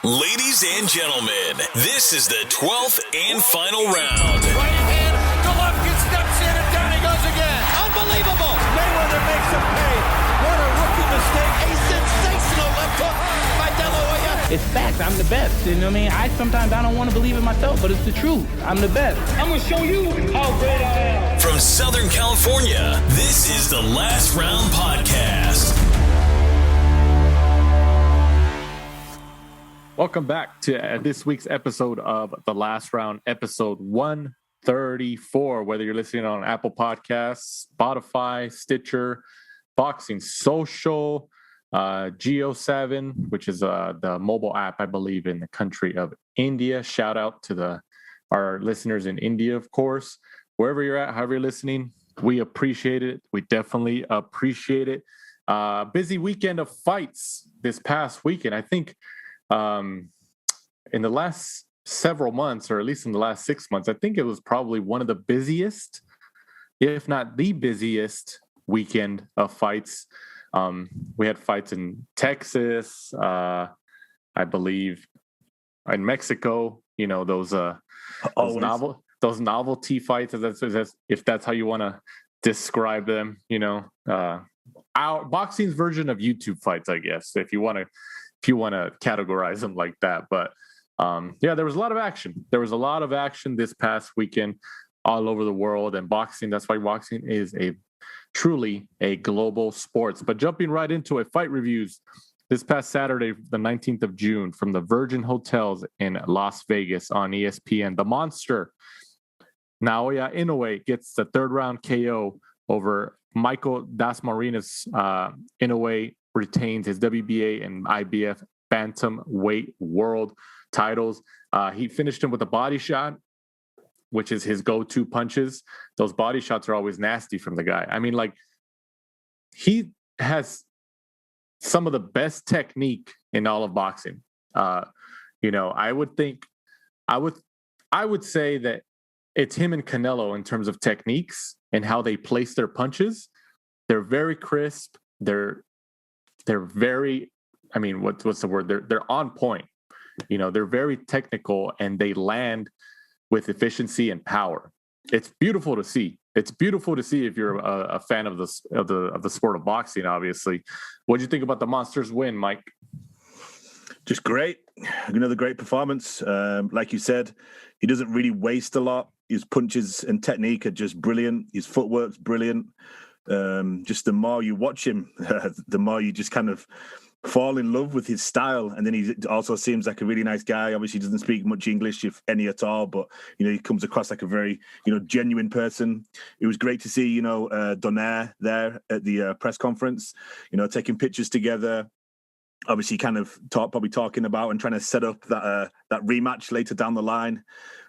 Ladies and gentlemen, this is the 12th and final round. Right hand, Golovkin steps in and down he goes again. Unbelievable. Mayweather makes him pay. What a rookie mistake. A sensational left hook by De La Hoya. It's facts. I'm the best. You know what I mean? Sometimes I don't want to believe it myself, but it's the truth. I'm the best. I'm going to show you how great I am. From Southern California, this is the Last Round Podcast. Welcome back to this week's episode of The Last Round, episode 134. Whether you're listening on Apple Podcasts, Spotify, Stitcher, Boxing Social, Geo7, which is the mobile app, I believe, in the country of India. Shout out to our listeners in India, of course. Wherever you're at, however you're listening, we appreciate it. We definitely appreciate it. Busy weekend of fights this past weekend. I think in the last several months, or at least in the last 6 months, I think it was probably one of the busiest, if not the busiest weekend of fights. We had fights in Texas, I believe, in Mexico, you know, those novelty fights, if that's how you want to describe them, you know, our boxing's version of YouTube fights, I guess, if you want to categorize them like that. But yeah, there was a lot of action. There was a lot of action this past weekend all over the world, and boxing, that's why boxing is truly a global sports. But jumping right into it, fight reviews this past Saturday, the 19th of June, from the Virgin Hotels in Las Vegas on ESPN. The Monster, Naoya Inoue, gets the third round KO over Michael Dasmariñas. Inoue retains his WBA and IBF bantamweight world titles. He finished him with a body shot, which is his go-to punches. Those body shots are always nasty from the guy. I mean, like, he has some of the best technique in all of boxing. You know, I would say that it's him and Canelo in terms of techniques and how they place their punches. They're very crisp. They're very, I mean, what's the word? They're on point. You know, they're very technical and they land with efficiency and power. It's beautiful to see. It's beautiful to see if you're a fan of the sport of boxing. Obviously, what do you think about the Monsters' win, Mike? Just great. Another great performance. Like you said, he doesn't really waste a lot. His punches and technique are just brilliant. His footwork's brilliant. Just the more you watch him, the more you just kind of fall in love with his style. And then he also seems like a really nice guy. Obviously, he doesn't speak much English, if any at all, but, you know, he comes across like a very, you know, genuine person. It was great to see, you know, Donaire there at the press conference, you know, taking pictures together. Obviously, kind of probably talking about and trying to set up that rematch later down the line.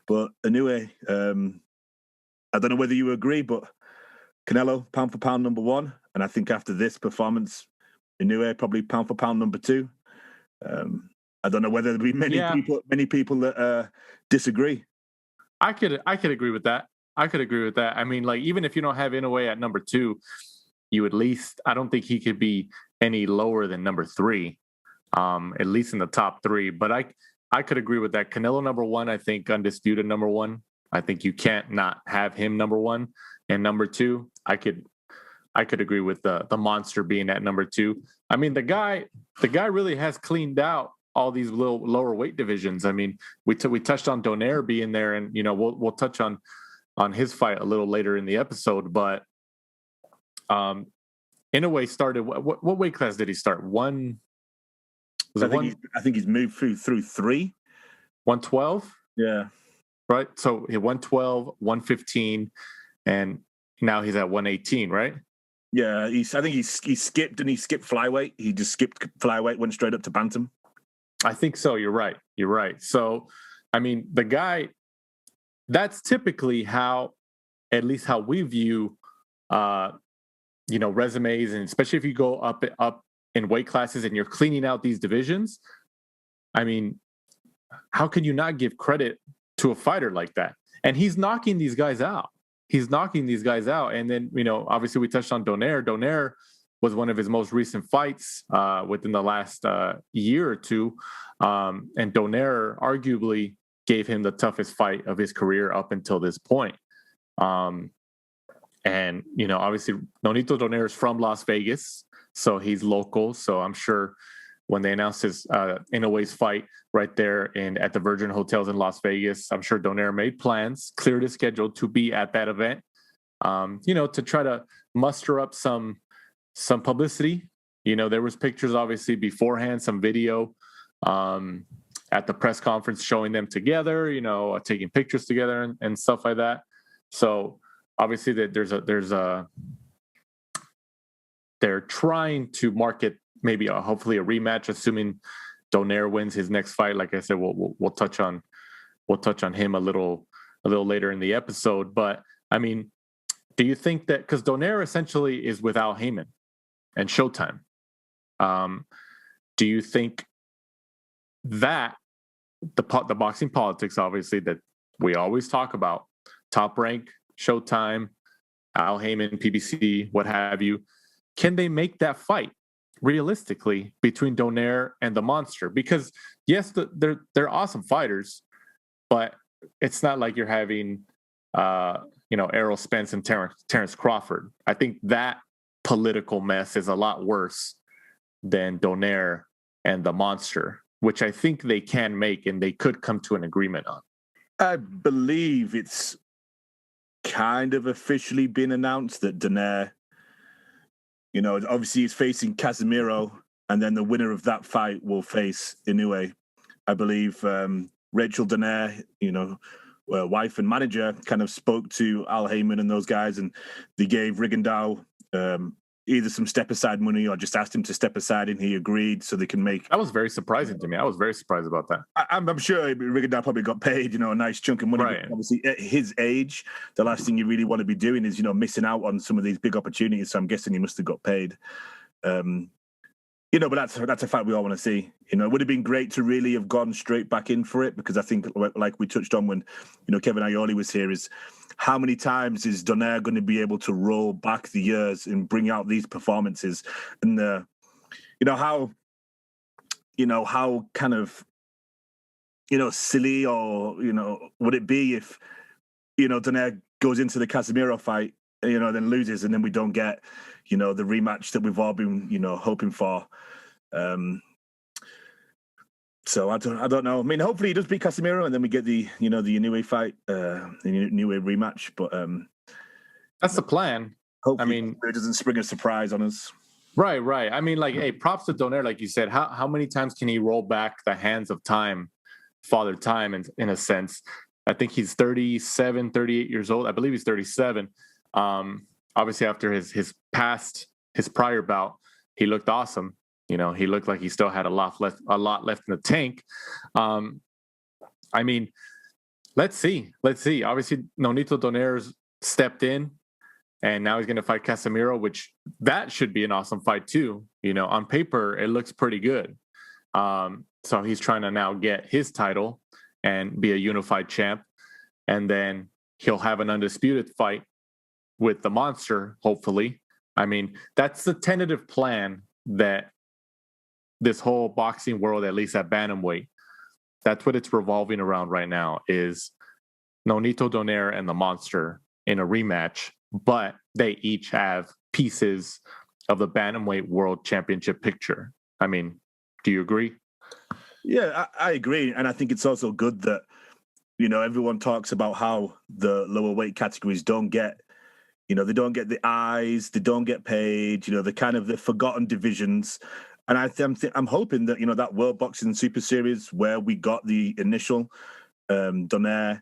But Inoue, I don't know whether you agree, but Canelo, pound for pound, number one. And I think after this performance, Inoue probably pound for pound, number two. I don't know whether there'll be many people that disagree. I could agree with that. I mean, like, even if you don't have Inoue at number two, you at least, I don't think he could be any lower than number three, at least in the top three. But I could agree with that. Canelo number one, I think undisputed number one. I think you can't not have him number one. And number two, I could agree with the Monster being at number two. I mean, the guy really has cleaned out all these little lower weight divisions. I mean, we touched on Donaire being there, and, you know, we'll touch on his fight a little later in the episode. But Inoue started. What weight class did he start? I think he's moved through three. 112. Yeah. Right. So he 112, 115. And now he's at 118, right? Yeah, I think he skipped flyweight. He just skipped flyweight, went straight up to bantam. I think so. You're right. So, I mean, the guy, that's typically how we view, you know, resumes, and especially if you go up in weight classes and you're cleaning out these divisions. I mean, how can you not give credit to a fighter like that? And he's knocking these guys out. And then, you know, obviously we touched on Donaire. Donaire was one of his most recent fights within the last year or two. And Donaire arguably gave him the toughest fight of his career up until this point. And, obviously, Nonito Donaire is from Las Vegas, so he's local. So I'm sure when they announced his Inoue's fight right there at the Virgin Hotels in Las Vegas, I'm sure Donaire made plans, cleared his schedule to be at that event, to try to muster up some publicity. There was pictures obviously beforehand, some video at the press conference showing them together, taking pictures together and stuff like that. So obviously that they're trying to market maybe hopefully a rematch, assuming Donaire wins his next fight. Like I said, we'll touch on him a little later in the episode. But I mean, do you think that because Donaire essentially is with Al Haymon and Showtime, do you think that the boxing politics, obviously, that we always talk about, Top Rank, Showtime, Al Haymon, PBC, what have you, can they make that fight realistically between Donaire and the Monster? Because yes, they're awesome fighters, but it's not like you're having Errol Spence and Terrence Crawford. I think that political mess is a lot worse than Donaire and the Monster, which I think they can make and they could come to an agreement on. I believe it's kind of officially been announced that Donaire, obviously he's facing Casemiro, and then the winner of that fight will face Inoue. I believe Rachel Donaire, wife and manager, kind of spoke to Al Haymon and those guys, and they gave Rigondeaux either some step-aside money or just asked him to step aside, and he agreed so they can make... That was very surprising to me. I was very surprised about that. I'm sure Rigondeaux probably got paid, a nice chunk of money. Right. Obviously, at his age, the last thing you really want to be doing is, missing out on some of these big opportunities. So I'm guessing he must have got paid. But that's a fight we all want to see. It would have been great to really have gone straight back in for it, because I think, like we touched on when, Kevin Aioli was here, is how many times is Donaire going to be able to roll back the years and bring out these performances? And how kind of, silly or, would it be if, Donaire goes into the Casemiro fight, then loses, and then we don't get, the rematch that we've all been, hoping for. So I don't know. I mean, hopefully he does beat Casemiro, and then we get the Inoue fight, the Inoue rematch. But that's the plan. Hopefully, it doesn't spring a surprise on us. Right. I mean, hey, props to Donaire, like you said. How many times can he roll back the hands of time, Father Time, in a sense? I think he's 37, 38 years old. I believe he's 37. Obviously, after his prior bout, he looked awesome. He looked like he still had a lot left in the tank. I mean, let's see. Obviously, Nonito Donaire's stepped in, and now he's going to fight Casemiro, which that should be an awesome fight too. On paper, it looks pretty good. So he's trying to now get his title and be a unified champ, and then he'll have an undisputed fight with the Monster, hopefully. I mean, that's the tentative plan that this whole boxing world, at least at bantamweight, that's what it's revolving around right now, is Nonito Donaire and the Monster in a rematch, but they each have pieces of the bantamweight world championship picture. I mean, do you agree? Yeah, I agree. And I think it's also good that, everyone talks about how the lower weight categories don't get, they don't get the eyes, they don't get paid, the kind of the forgotten divisions. And I'm hoping that, that World Boxing Super Series where we got the initial Donaire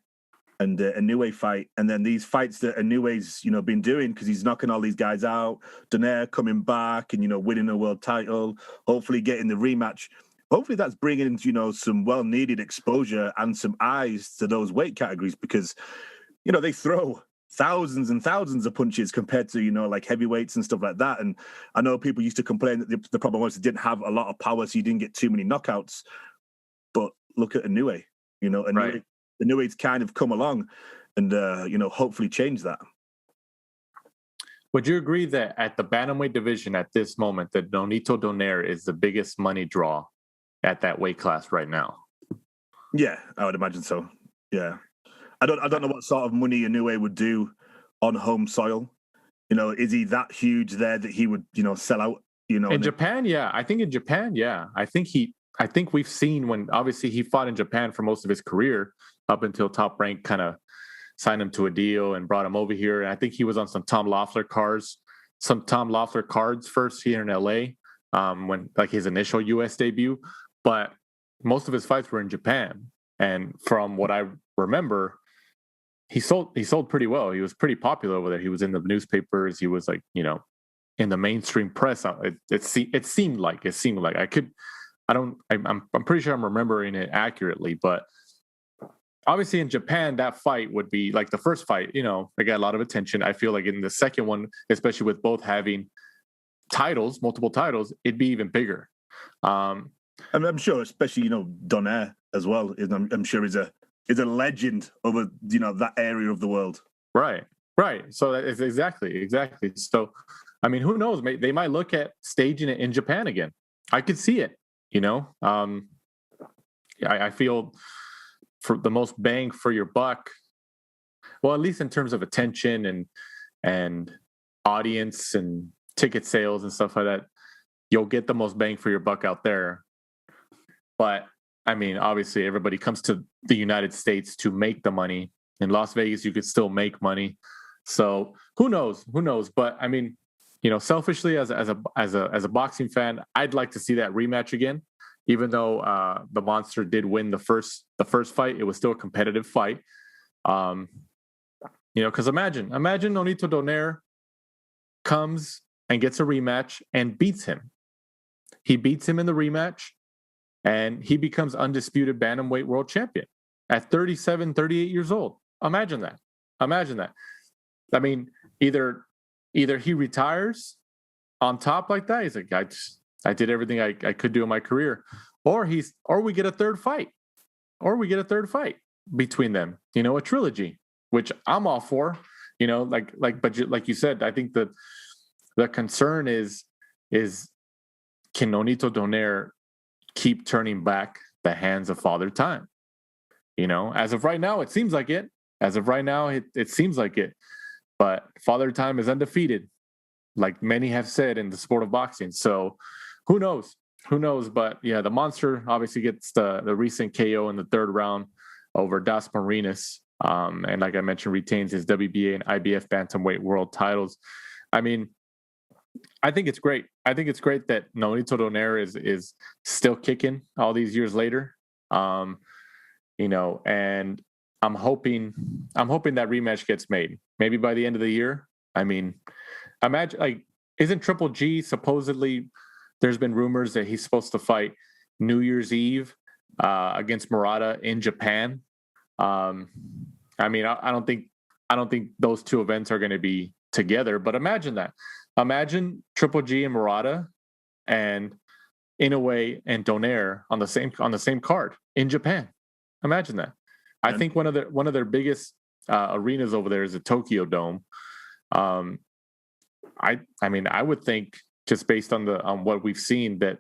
and Inoue fight, and then these fights that Inoue's, been doing, because he's knocking all these guys out, Donaire coming back and, winning a world title, hopefully getting the rematch. Hopefully that's bringing, some well-needed exposure and some eyes to those weight categories, because, they throw thousands and thousands of punches compared to, like heavyweights and stuff like that. And I know people used to complain that the problem was they didn't have a lot of power, so you didn't get too many knockouts. But look at Inoue, Right. Inoue's kind of come along and, hopefully change that. Would you agree that at the bantamweight division at this moment, that Nonito Donaire is the biggest money draw at that weight class right now? Yeah, I would imagine so. Yeah, I don't know what sort of money Inoue would do on home soil. Is he that huge there that he would sell out? In Japan, yeah. I think in Japan, yeah. I think we've seen when obviously he fought in Japan for most of his career up until Top Rank kind of signed him to a deal and brought him over here. And I think he was on some Tom Loeffler cards first here in LA when like his initial US debut. But most of his fights were in Japan. And from what I remember, he sold pretty well. He was pretty popular over there. He was in the newspapers. He was like, in the mainstream press. It seemed like I'm pretty sure I'm remembering it accurately, but obviously in Japan, that fight would be like the first fight, it got a lot of attention. I feel like in the second one, especially with both having multiple titles, it'd be even bigger. I'm sure, especially, Donaire as well. I'm sure is a legend over, that area of the world. Right. So that is exactly. So, I mean, who knows? They might look at staging it in Japan again. I could see it, I feel for the most bang for your buck, well, at least in terms of attention and audience and ticket sales and stuff like that, you'll get the most bang for your buck out there. But I mean, obviously everybody comes to the United States to make the money. In Las Vegas, you could still make money. So who knows? But I mean, selfishly as a boxing fan, I'd like to see that rematch again. Even though the Monster did win the first fight, it was still a competitive fight. Because imagine Nonito Donaire comes and gets a rematch and beats him. He beats him in the rematch, and he becomes undisputed bantamweight world champion at 37, 38 years old. Imagine that. I mean, either he retires on top like that. He's like, I did everything I could do in my career, or we get a third fight between them. A trilogy, which I'm all for. But like you said, I think the concern is can Nonito Donaire keep turning back the hands of Father Time? As of right now, it seems like it. It seems like it. But Father Time is undefeated, like many have said in the sport of boxing. So who knows? But yeah, the Monster obviously gets the recent KO in the third round over Das Marinas. And like I mentioned, retains his WBA and IBF bantamweight world titles. I mean, I think it's great. I think it's great that Nonito Donaire is still kicking all these years later. And I'm hoping that rematch gets made. Maybe by the end of the year. I mean, imagine isn't Triple G supposedly? There's been rumors that he's supposed to fight New Year's Eve against Murata in Japan. I mean, I don't think those two events are going to be together. But imagine that. Imagine Triple G and Murata and Inoue and Donaire on the same card in Japan. Imagine that. I think one of their biggest arenas over there is the Tokyo Dome. I mean, I would think just based on what we've seen that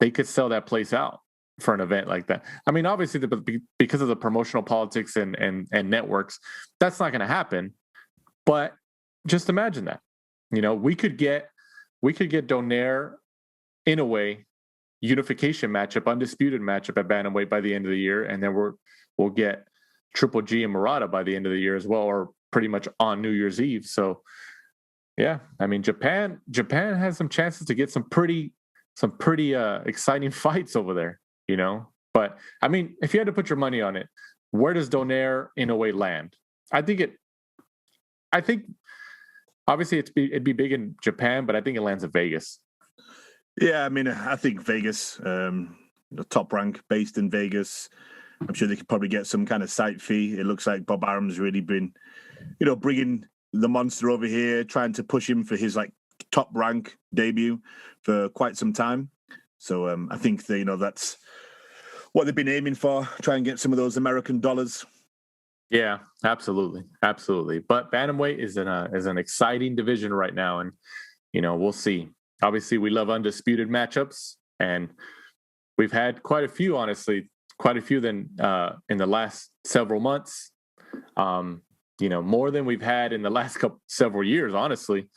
they could sell that place out for an event like that. I mean, obviously, because of the promotional politics and networks, that's not going to happen. But just imagine that. We could get Donaire Inoue unification matchup, undisputed matchup at bantamweight by the end of the year, and then we'll get Triple G and Murata by the end of the year as well, or pretty much on New Year's Eve. So, yeah, I mean, Japan has some chances to get some pretty exciting fights over there, But I mean, if you had to put your money on it, where does Donaire Inoue land? I think obviously it'd be big in Japan, but I think it lands in Vegas. Yeah, I mean, I think Vegas, Top Rank based in Vegas. I'm sure they could probably get some kind of site fee. It looks like Bob Arum's really been, bringing the Monster over here, trying to push him for his Top Rank debut for quite some time. So I think that's what they've been aiming for. Try and get some of those American dollars. Yeah, absolutely. But bantamweight is an exciting division right now, and we'll see. Obviously, we love undisputed matchups, and we've had quite a few. Honestly, quite a few in the last several months. More than we've had in the last several years, honestly.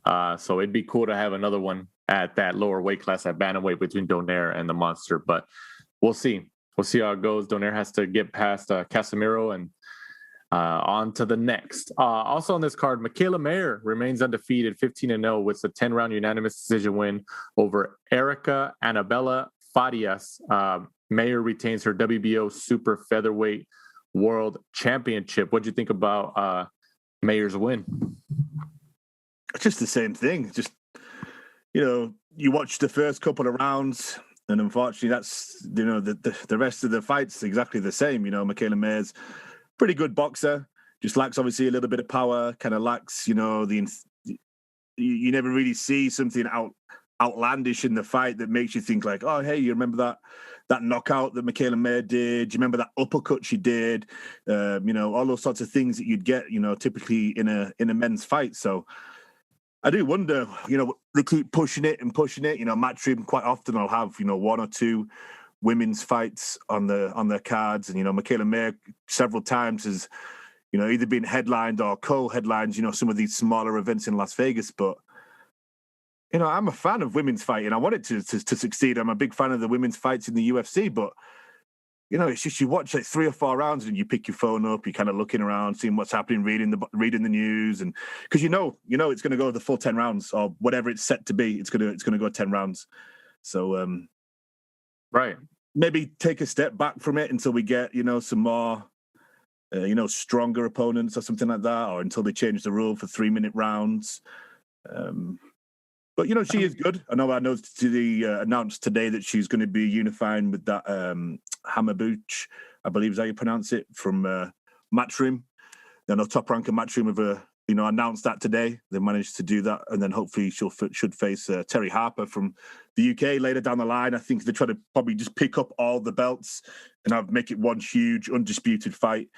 So it'd be cool to have another one at that lower weight class at bantamweight between Donaire and the Monster. But we'll see. We'll see how it goes. Donaire has to get past Casemiro and on to the next. Also on this card, Michaela Mayer remains undefeated, 15-0 with a 10-round unanimous decision win over Erica Annabella Farias. Mayer retains her WBO super featherweight world championship. What do you think about Mayer's win? It's just the same thing. Just, you watch the first couple of rounds, and unfortunately that's, the rest of the fight's exactly the same. Michaela Mayer's pretty good boxer, just lacks obviously a little bit of power, kind of lacks, you never really see something outlandish in the fight that makes you think like, oh, hey, you remember that knockout that Michaela Mayer did? Do you remember that uppercut she did? All those sorts of things that you'd get, typically in a men's fight. So I do wonder, they keep pushing it. Matchroom quite often will have, one or two women's fights on their cards, and Michaela Mayer several times has either been headlined or co-headlined some of these smaller events in Las Vegas. But I'm a fan of women's fighting. I want it to succeed. I'm a big fan of the women's fights in the UFC, but it's just you watch like 3 or 4 rounds and you pick your phone up, you're kind of looking around, seeing what's happening, reading the news, and because it's going to go the full 10 rounds or whatever it's set to be. It's going to go 10 rounds. So right. Maybe take a step back from it until we get, some more, stronger opponents or something like that, or until they change the rule for 3-minute rounds. But, she is good. I know announced today that she's going to be unifying with that Hammerbuch, I believe is how you pronounce it, from Matchroom. I know Top Rank and Matchroom have announced that today. They managed to do that, and then hopefully should face Terry Harper from the UK later down the line. I think they try to probably just pick up all the belts and make it one huge undisputed fight.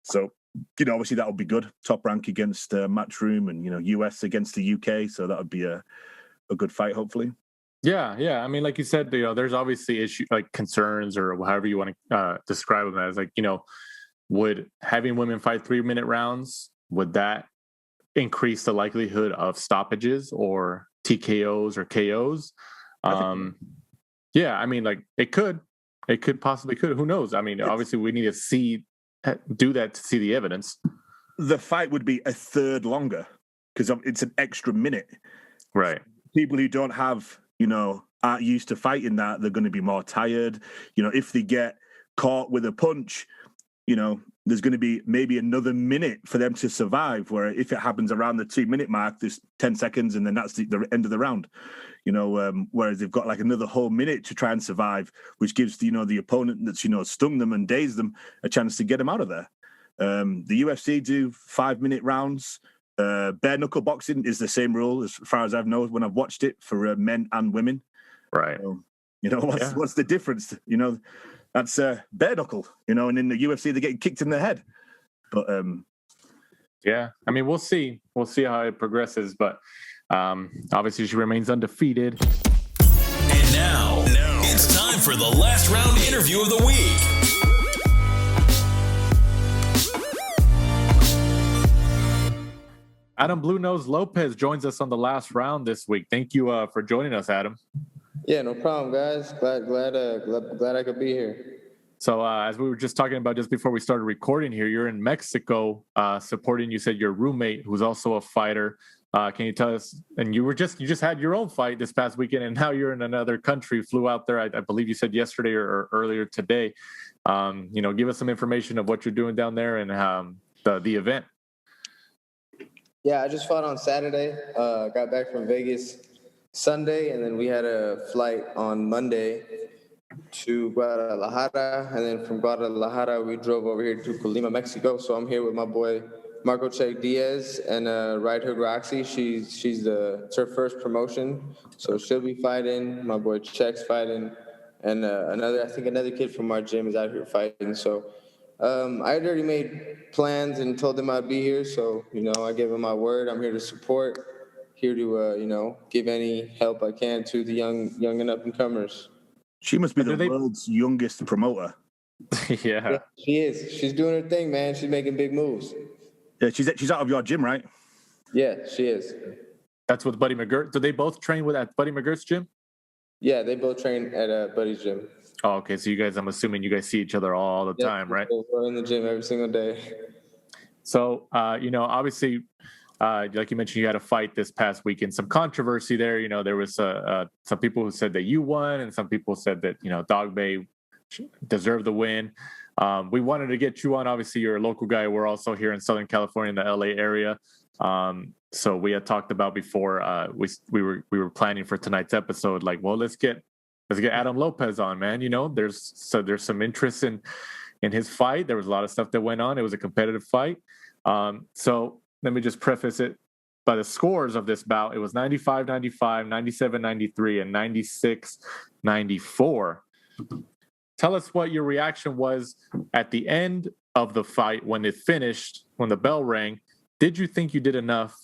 So, obviously that would be good. Top Rank against Matchroom, and US against the UK. So that would be a good fight, hopefully. Yeah. I mean, like you said, there's obviously issues like concerns or however you want to describe them as. Like, would having women fight 3-minute rounds, would that increase the likelihood of stoppages or TKOs or KOs? Yeah, I mean, like it could possibly. Who knows? I mean, obviously we need to do that to see the evidence. The fight would be a third longer because it's an extra minute. Right. People who don't have, aren't used to fighting that, they're going to be more tired. If they get caught with a punch, there's going to be maybe another minute for them to survive, where if it happens around the 2-minute mark, there's 10 seconds and then that's the end of the round. Whereas they've got like another whole minute to try and survive, which gives, the opponent that's, stung them and dazed them a chance to get them out of there. The UFC do 5-minute rounds. Bare knuckle boxing is the same rule as far as I've known when I've watched it for men and women. Right. So, what's the difference? That's bare knuckle, and in the UFC they're getting kicked in the head. But yeah, I mean, we'll see how it progresses, but obviously she remains undefeated. And now it's time for the last round interview of the week. Adam Blue Nose Lopez joins us on the last round this week. Thank you for joining us, Adam. Yeah, no problem, guys. Glad I could be here. So as we were just talking about just before we started recording here, you're in Mexico supporting, you said, your roommate who's also a fighter. Can you tell us, and you just had your own fight this past weekend, and now you're in another country, flew out there, I believe you said yesterday or earlier today. Give us some information of what you're doing down there and the event. Yeah, I just fought on Saturday. Got back from Vegas Sunday, and then we had a flight on Monday to Guadalajara, and then from Guadalajara we drove over here to Colima, Mexico. So I'm here with my boy Marco Check Diaz and Right Hook Roxy. It's her first promotion, so she'll be fighting. My boy Check's fighting, and another kid from our gym is out here fighting. So I had already made plans and told them I'd be here, so I gave them my word. I'm here to support, here to give any help I can to the young and up and comers. She must be the world's youngest promoter. Yeah, she is. She's doing her thing, man. She's making big moves. Yeah, she's out of your gym, right? Yeah, she is. that's with Buddy McGirt. Do they both train at Buddy McGirt's gym? Yeah, they both train at Buddy's gym. Oh, okay. So I'm assuming you guys see each other all the time, right? We're in the gym every single day. So, obviously, like you mentioned, you had a fight this past weekend. Some controversy there. There was some people who said that you won, and some people said that Dogboe deserved the win. We wanted to get you on. Obviously, you're a local guy. We're also here in Southern California, in the LA area. So we had talked about before we were planning for tonight's episode. Like, well, let's get Adam Lopez on, man. There's some interest in his fight. There was a lot of stuff that went on. It was a competitive fight. So let me just preface it by the scores of this bout. It was 95-95, 97-93, and 96-94. Tell us what your reaction was at the end of the fight when it finished, when the bell rang. Did you think you did enough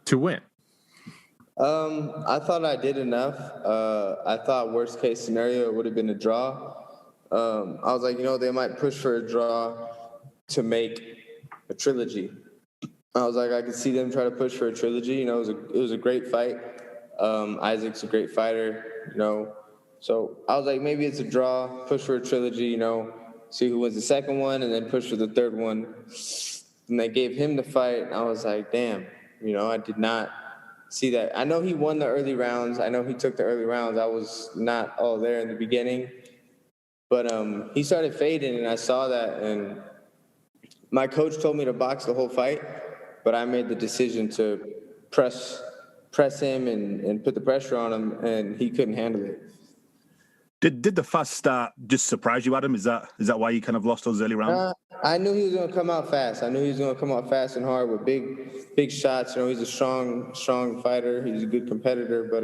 to win? I thought I did enough. I thought worst case scenario, it would have been a draw. I was like, they might push for a draw to make a trilogy. I was like, I could see them try to push for a trilogy. It was a great fight. Isaac's a great fighter, So I was like, maybe it's a draw, push for a trilogy, see who wins the second one, and then push for the third one. And they gave him the fight, and I was like, damn, I did not see that. I know he won the early rounds. I know he took the early rounds. I was not all there in the beginning. But he started fading, and I saw that. And my coach told me to box the whole fight, but I made the decision to press him and put the pressure on him, and he couldn't handle it. Did the fast start just surprise you, Adam? Is that why you kind of lost those early rounds? I knew he was going to come out fast. I knew he was going to come out fast and hard with big shots. He's a strong fighter. He's a good competitor. But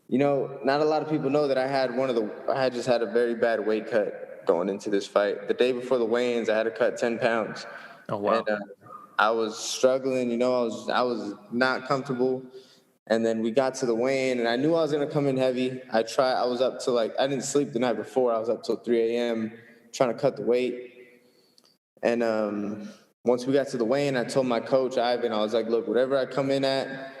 not a lot of people know that I had just had a very bad weight cut going into this fight. The day before the weigh-ins, I had to cut 10 pounds. Oh wow! And I was struggling. I was not comfortable. And then we got to the weigh-in, and I knew I was going to come in heavy. I was up to I didn't sleep the night before. I was up till 3 a.m. trying to cut the weight. And once we got to the weigh-in, I told my coach, Ivan, I was like, look, whatever I come in at,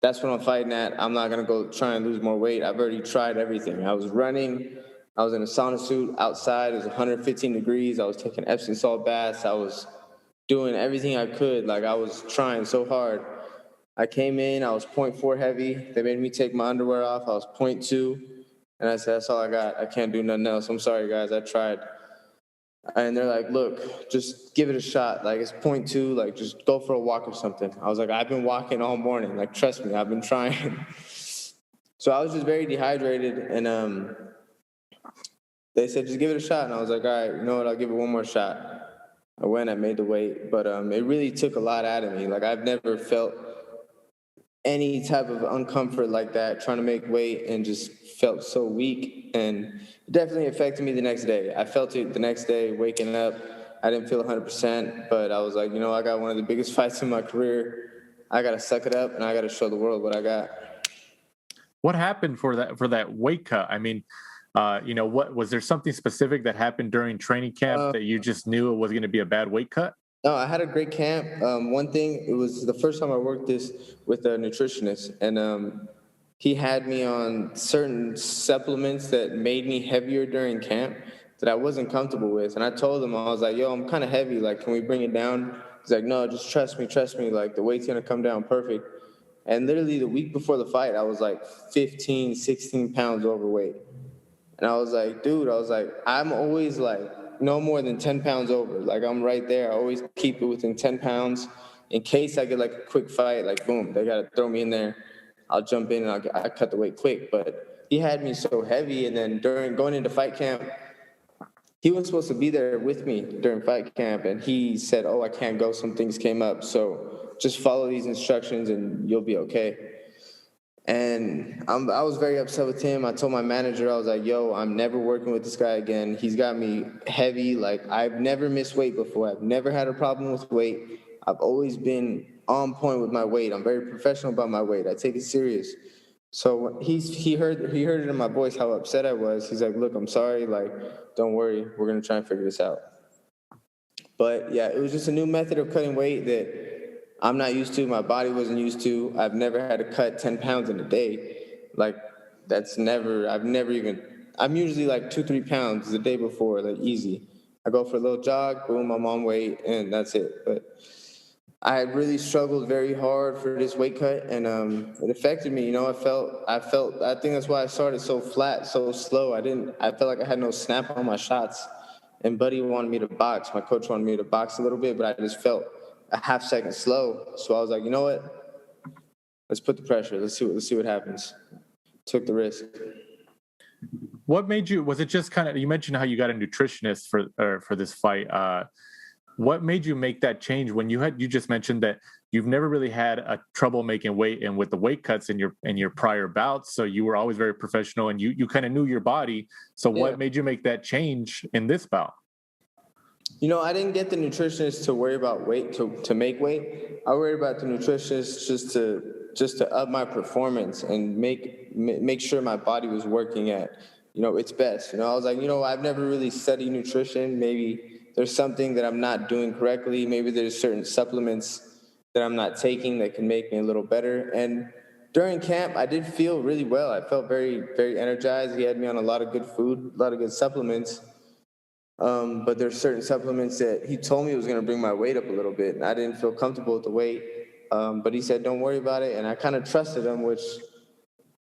that's what I'm fighting at. I'm not going to go try and lose more weight. I've already tried everything. I was running. I was in a sauna suit outside. It was 115 degrees. I was taking Epsom salt baths. I was doing everything I could. I was trying so hard. I came in, I was 0.4 heavy. They made me take my underwear off. I was 0.2. And I said, that's all I got. I can't do nothing else. I'm sorry, guys. I tried. And they're like, look, just give it a shot. It's 0.2. Just go for a walk or something. I was like, I've been walking all morning. Trust me, I've been trying. So I was just very dehydrated. And they said, just give it a shot. And I was like, all right, you know what? I'll give it one more shot. I went, I made the weight. But it really took a lot out of me. I've never felt any type of uncomfort like that, trying to make weight, and just felt so weak. And it definitely affected me the next day. I felt it the next day, waking up. I didn't feel 100%, but I was like, I got one of the biggest fights in my career. I got to suck it up, and I got to show the world what I got. What happened for that weight cut? I mean, what was there something specific that happened during training camp that you just knew it was going to be a bad weight cut? No, I had a great camp. One thing, it was the first time I worked this with a nutritionist, and he had me on certain supplements that made me heavier during camp that I wasn't comfortable with. And I told him, I was like, yo, I'm kind of heavy. Can we bring it down? He's like, no, just trust me. The weight's going to come down perfect. And literally the week before the fight, I was 15, 16 pounds overweight. And I was like, dude, I'm always no more than 10 pounds over. I'm right there. I always keep it within 10 pounds in case I get a quick fight. Boom, they got to throw me in there. I'll jump in and I cut the weight quick. But he had me so heavy. And then going into fight camp, he was supposed to be there with me during fight camp. And he said, I can't go. Some things came up. So just follow these instructions and you'll be okay. And I was very upset with him. I told my manager, I was like, yo, I'm never working with this guy again. He's got me heavy. Like, I've never missed weight before. I've never had a problem with weight. I've always been on point with my weight. I'm very professional about my weight. I take it serious. So he heard it in my voice how upset I was. He's like, look, I'm sorry. Like, don't worry. We're going to try and figure this out. But, yeah, it was just a new method of cutting weight that I'm not used to. My body wasn't used to. I've never had to cut 10 pounds in a day. Like, I'm usually like 2-3 pounds the day before, like easy. I go for a little jog, boom, I'm on weight, and that's it. But I really struggled very hard for this weight cut, and it affected me. You know, I think that's why I started so flat, so slow. I felt like I had no snap on my shots. And Buddy wanted me to box. My coach wanted me to box a little bit, but I just felt a half second slow. So I was like, you know what? Let's put the pressure. Let's see what happens. Took the risk. What made you? Was it just kind of? You mentioned how you got a nutritionist for this fight. What made you make that change when you just mentioned that you've never really had a trouble making weight and with the weight cuts in your prior bouts, so you were always very professional and you kind of knew your body. So what made you make that change in this bout? You know, I didn't get the nutritionist to worry about weight to make weight. I worried about the nutritionist just to up my performance and make sure my body was working at, you know, its best. You know, I was like, you know, I've never really studied nutrition. Maybe there's something that I'm not doing correctly. Maybe there's certain supplements that I'm not taking that can make me a little better. And during camp, I did feel really well. I felt very, very energized. He had me on a lot of good food, a lot of good supplements. But there's certain supplements that he told me was going to bring my weight up a little bit, and I didn't feel comfortable with the weight. But he said, don't worry about it. And I kind of trusted him, which,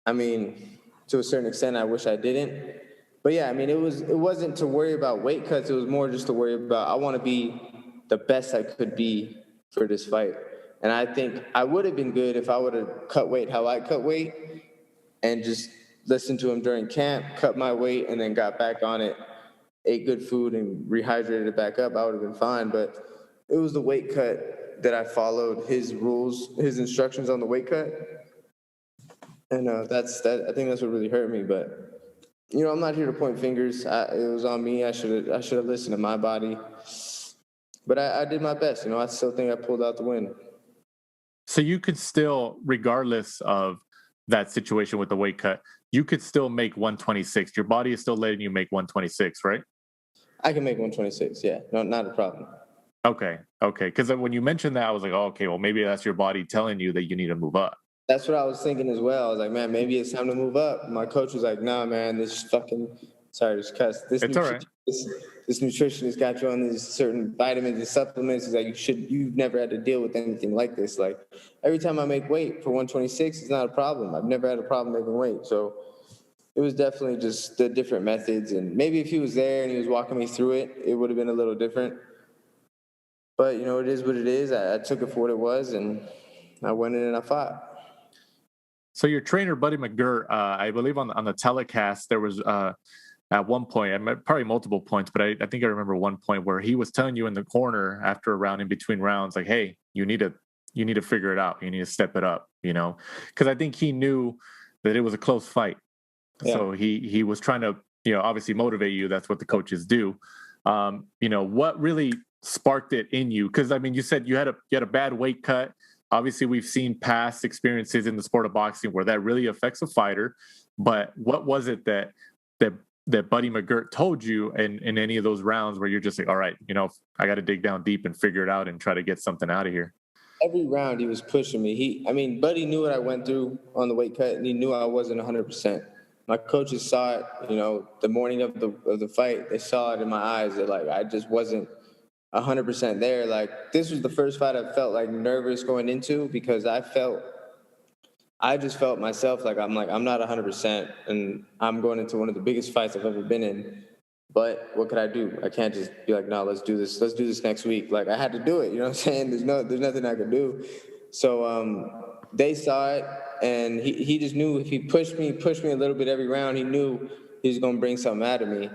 I mean, to a certain extent, I wish I didn't. But yeah, I mean, it wasn't to worry about weight cuts. It was more just to worry about, I want to be the best I could be for this fight. And I think I would have been good if I would have cut weight how I cut weight and just listened to him during camp, cut my weight, and then got back on it, ate good food, and rehydrated it back up. I would have been fine. But it was the weight cut that I followed his rules, his instructions on the weight cut. And I think that's what really hurt me. But you know, I'm not here to point fingers. It was on me. I should have listened to my body. But I did my best. You know, I still think I pulled out the win. So you could still, regardless of that situation with the weight cut, you could still make 126. Your body is still letting you make 126, right? I can make 126, yeah. No, not a problem. Okay. Because when you mentioned that, I was like, oh, okay, well, maybe that's your body telling you that you need to move up. That's what I was thinking as well. I was like, man, maybe it's time to move up. My coach was like, nah, man, this nutritionist got you on these certain vitamins and supplements. He's like, you've never had to deal with anything like this. Like, every time I make weight for 126, it's not a problem. I've never had a problem making weight. So it was definitely just the different methods. And maybe if he was there and he was walking me through it, it would have been a little different. But, you know, it is what it is. I took it for what it was, and I went in and I fought. So your trainer, Buddy McGirt, I believe on the telecast, there was at one point, probably multiple points, but I think I remember one point where he was telling you in the corner after a round, in between rounds, like, hey, you need to figure it out. You need to step it up, you know, because I think he knew that it was a close fight. Yeah. So he was trying to, you know, obviously motivate you. That's what the coaches do. You know, what really sparked it in you? Because, I mean, you said you had a bad weight cut. Obviously, we've seen past experiences in the sport of boxing where that really affects a fighter. But what was it that Buddy McGirt told you in any of those rounds where you're just like, all right, you know, I got to dig down deep and figure it out and try to get something out of here? Every round he was pushing me. Buddy knew what I went through on the weight cut, and he knew I wasn't 100%. My coaches saw it, you know, the morning of the fight. They saw it in my eyes that, like, I just wasn't 100% there. Like, this was the first fight I felt like nervous going into, because I just felt myself like I'm not 100%, and I'm going into one of the biggest fights I've ever been in. But what could I do? I can't just be like, no, let's do this next week. Like, I had to do it. You know what I'm saying? There's nothing I could do. So they saw it, and he just knew if he pushed me a little bit every round, he knew he was going to bring something out of me.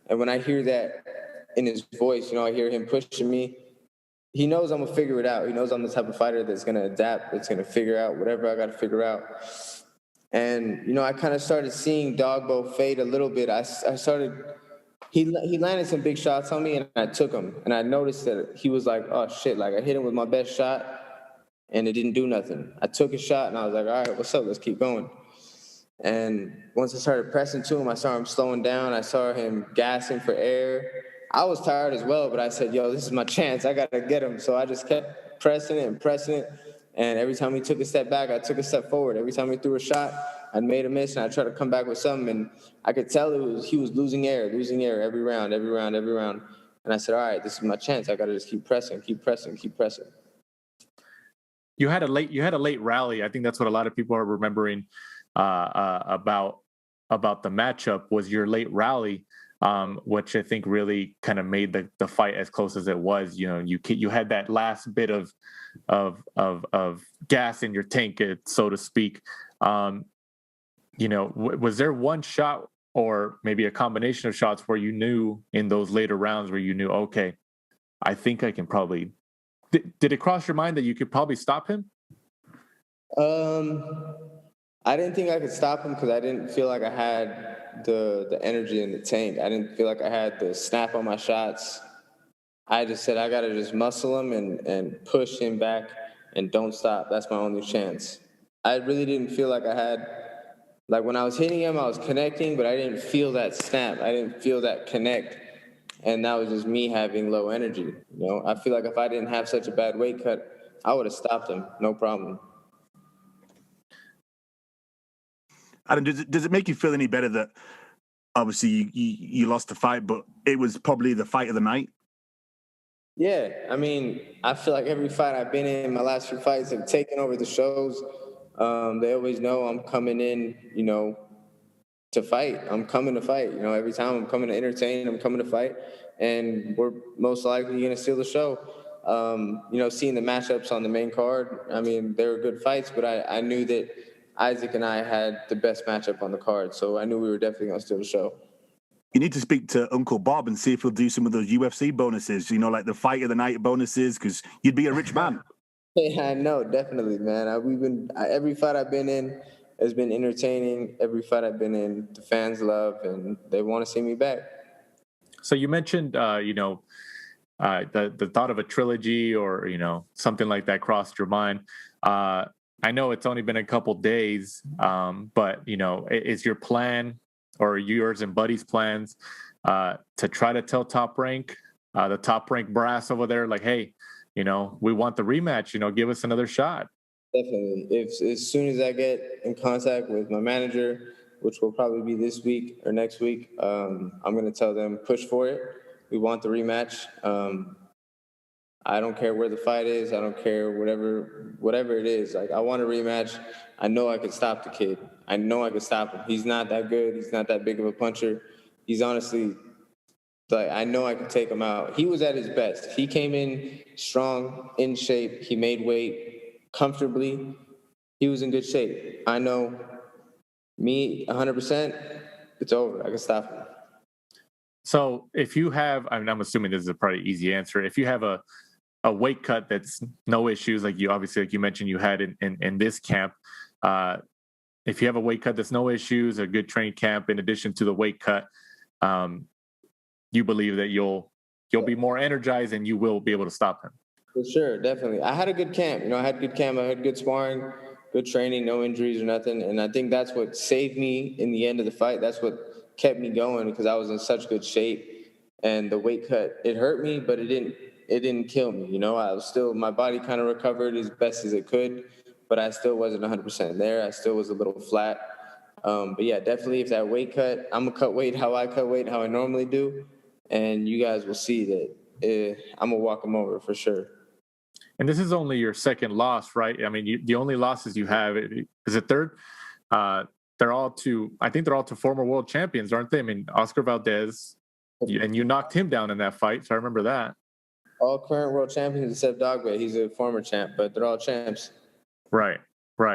And when I hear that in his voice, you know, I hear him pushing me, he knows I'm going to figure it out. He knows I'm the type of fighter that's going to adapt, that's going to figure out whatever I got to figure out. And, you know, I kind of started seeing Dogboe fade a little bit. I started, he landed some big shots on me, and I took him. And I noticed that he was like, oh, shit, like I hit him with my best shot, and it didn't do nothing. I took a shot, and I was like, all right, what's up? Let's keep going. And once I started pressing to him, I saw him slowing down. I saw him gassing for air. I was tired as well, but I said, yo, this is my chance. I got to get him. So I just kept pressing it. And every time he took a step back, I took a step forward. Every time he threw a shot, I made a miss, and I tried to come back with something. And I could tell he was losing air every round. And I said, all right, this is my chance. I got to just keep pressing. You had a late rally. I think that's what a lot of people are remembering about the matchup was your late rally, which I think really kind of made the fight as close as it was. You know, you had that last bit of gas in your tank, so to speak. You know, was there one shot or maybe a combination of shots where you knew in those later rounds where you knew, okay, I think I can probably. Did it cross your mind that you could probably stop him? I didn't think I could stop him because I didn't feel like I had the energy in the tank. I didn't feel like I had the snap on my shots. I just said I got to just muscle him and push him back and don't stop. That's my only chance. I really didn't feel like I had, like when I was hitting him, I was connecting, but I didn't feel that snap. I didn't feel that connect. And that was just me having low energy. You know, I feel like if I didn't have such a bad weight cut, I would have stopped him, no problem. Adam, does it make you feel any better that obviously you lost the fight, but it was probably the fight of the night? Yeah, I mean, I feel like every fight I've been in, my last few fights have taken over the shows. They always know I'm coming in, you know, to fight. I'm coming to fight. You know, every time I'm coming to entertain, I'm coming to fight. And we're most likely going to steal the show. You know, seeing the matchups on the main card, I mean, they were good fights, but I knew that Isaac and I had the best matchup on the card. So I knew we were definitely going to steal the show. You need to speak to Uncle Bob and see if he'll do some of those UFC bonuses, you know, like the fight of the night bonuses, because you'd be a rich man. Yeah, I know, definitely, man. Every fight I've been in has been entertaining. Every fight I've been in, the fans love, and they want to see me back. So you mentioned, you know, the thought of a trilogy or, you know, something like that crossed your mind. I know it's only been a couple days, but, you know, is your plan or yours and Buddy's plans to try to tell Top Rank, the Top Rank brass over there, like, hey, you know, we want the rematch, you know, give us another shot? Definitely. As soon as I get in contact with my manager, which will probably be this week or next week, I'm going to tell them, push for it. We want the rematch. I don't care where the fight is. I don't care whatever it is. Like, I want a rematch. I know I can stop the kid. I know I can stop him. He's not that good. He's not that big of a puncher. He's honestly, like, I know I can take him out. He was at his best. He came in strong, in shape. He made weight comfortably. He was in good shape. I know me 100%, it's over. I can stop him. So if you have, I mean, I'm assuming this is a pretty easy answer. If you have a weight cut that's no issues, like you obviously, like you mentioned, you had in this camp. If you have a weight cut that's no issues, a good training camp, in addition to the weight cut, you believe that you'll be more energized and you will be able to stop him. For sure, definitely. I had a good camp. You know, I had good camp. I had good sparring, good training, no injuries or nothing. And I think that's what saved me in the end of the fight. That's what kept me going because I was in such good shape. And the weight cut, it hurt me, but it didn't kill me. You know, I was still, my body kind of recovered as best as it could, but I still wasn't 100% there. I still was a little flat. But yeah, definitely if that weight cut, I'm gonna cut weight how I cut weight, how I normally do. And you guys will see that I'm gonna walk them over for sure. And this is only your second loss, right? I mean, the only losses you have is a third. They're all to former world champions, aren't they? I mean, Oscar Valdez, and you knocked him down in that fight, so I remember that. All current world champions except Dogboe. He's a former champ, but they're all champs. Right,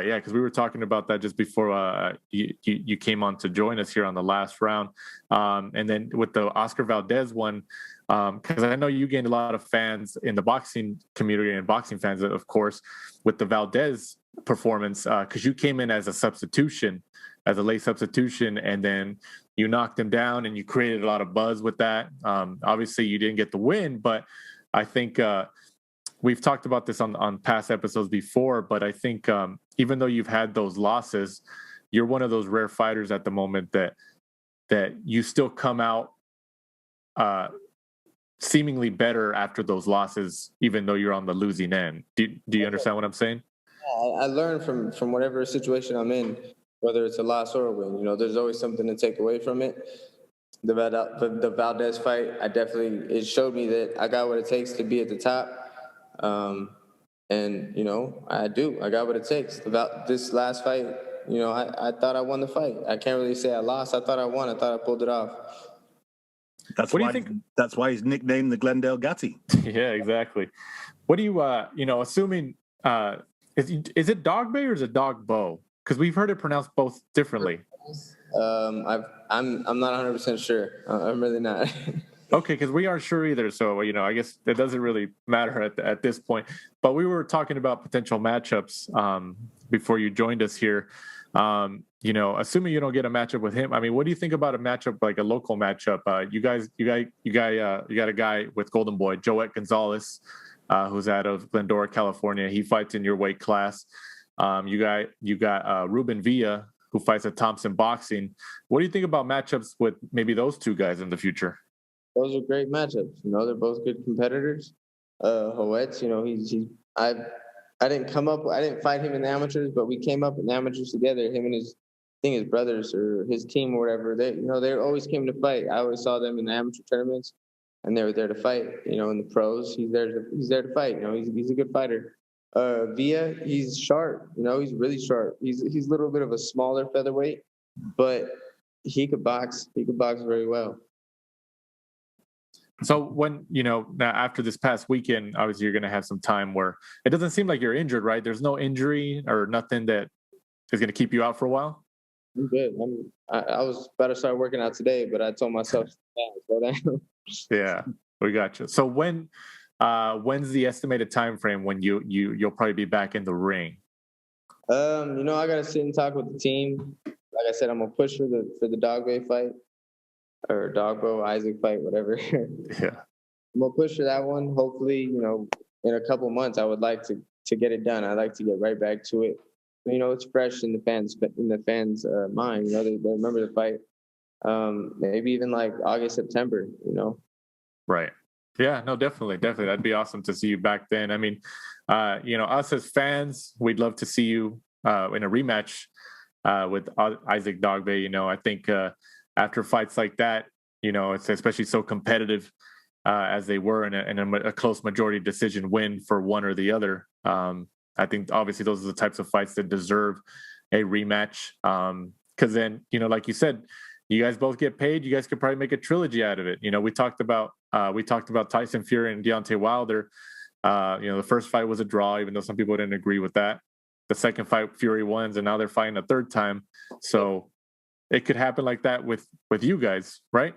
yeah, because we were talking about that just before you came on to join us here on the last round. And then with the Oscar Valdez one, because I know you gained a lot of fans in the boxing community and boxing fans, of course, with the Valdez performance because you came in as a late substitution, and then you knocked him down and you created a lot of buzz with that. Obviously, you didn't get the win, but I think we've talked about this on past episodes before, but I think even though you've had those losses, you're one of those rare fighters at the moment that you still come out seemingly better after those losses, even though you're on the losing end. Do you understand what I'm saying? I learn from whatever situation I'm in, whether it's a loss or a win. You know, there's always something to take away from it. The Valdez fight, it showed me that I got what it takes to be at the top. And, you know, I got what it takes. About this last fight, you know, I thought I won the fight. I can't really say I lost. I thought I won. I thought I pulled it off. That's why he's nicknamed the Glendale Gatti. Yeah, exactly. What do you, assuming, is it Dogboe or is it Dogboe? Because we've heard it pronounced both differently. I'm not 100% sure. I'm really not. Okay, because we aren't sure either. So, you know, I guess it doesn't really matter at this point. But we were talking about potential matchups before you joined us here. You know, assuming you don't get a matchup with him, I mean, what do you think about a matchup, like a local matchup? You got a guy with Golden Boy, Joet Gonzalez, who's out of Glendora, California. He fights in your weight class. You got Ruben Villa, who fights at Thompson Boxing. What do you think about matchups with maybe those two guys in the future? Those are great matchups. You know, they're both good competitors. Joet's, you know, I didn't fight him in the amateurs, but we came up in the amateurs together. Him and his brothers or his team or whatever. They always came to fight. I always saw them in the amateur tournaments, and they were there to fight. You know, in the pros, he's there to fight. You know, he's a good fighter. Villa, he's sharp. You know, he's really sharp. He's a little bit of a smaller featherweight, but he could box. He could box very well. So when, you know, now after this past weekend, obviously you're going to have some time where it doesn't seem like you're injured, right? There's no injury or nothing that is going to keep you out for a while? I'm good. I was about to start working out today, but I told myself, slow down. Yeah, we got you. So when's the estimated time frame when you'll probably be back in the ring? You know, I got to sit and talk with the team. Like I said, I'm going to push for the Dogboe fight. Or Dogboe, Isaac fight, whatever. Yeah. I'm going to push for that one. Hopefully, you know, in a couple months, I would like to get it done. I'd like to get right back to it. You know, it's fresh in the fans' mind. You know, they remember the fight. Maybe even like August, September, you know. Right. Yeah, no, definitely. That'd be awesome to see you back then. I mean, you know, us as fans, we'd love to see you in a rematch with Isaac Dogboe. You know, I think after fights like that, you know, it's especially so competitive as they were in a close majority decision win for one or the other. I think obviously those are the types of fights that deserve a rematch. Because then, you know, like you said, you guys both get paid. You guys could probably make a trilogy out of it. You know, we talked about Tyson Fury and Deontay Wilder. You know, the first fight was a draw, even though some people didn't agree with that. The second fight, Fury wins, and now they're fighting a third time. So it could happen like that with you guys, right?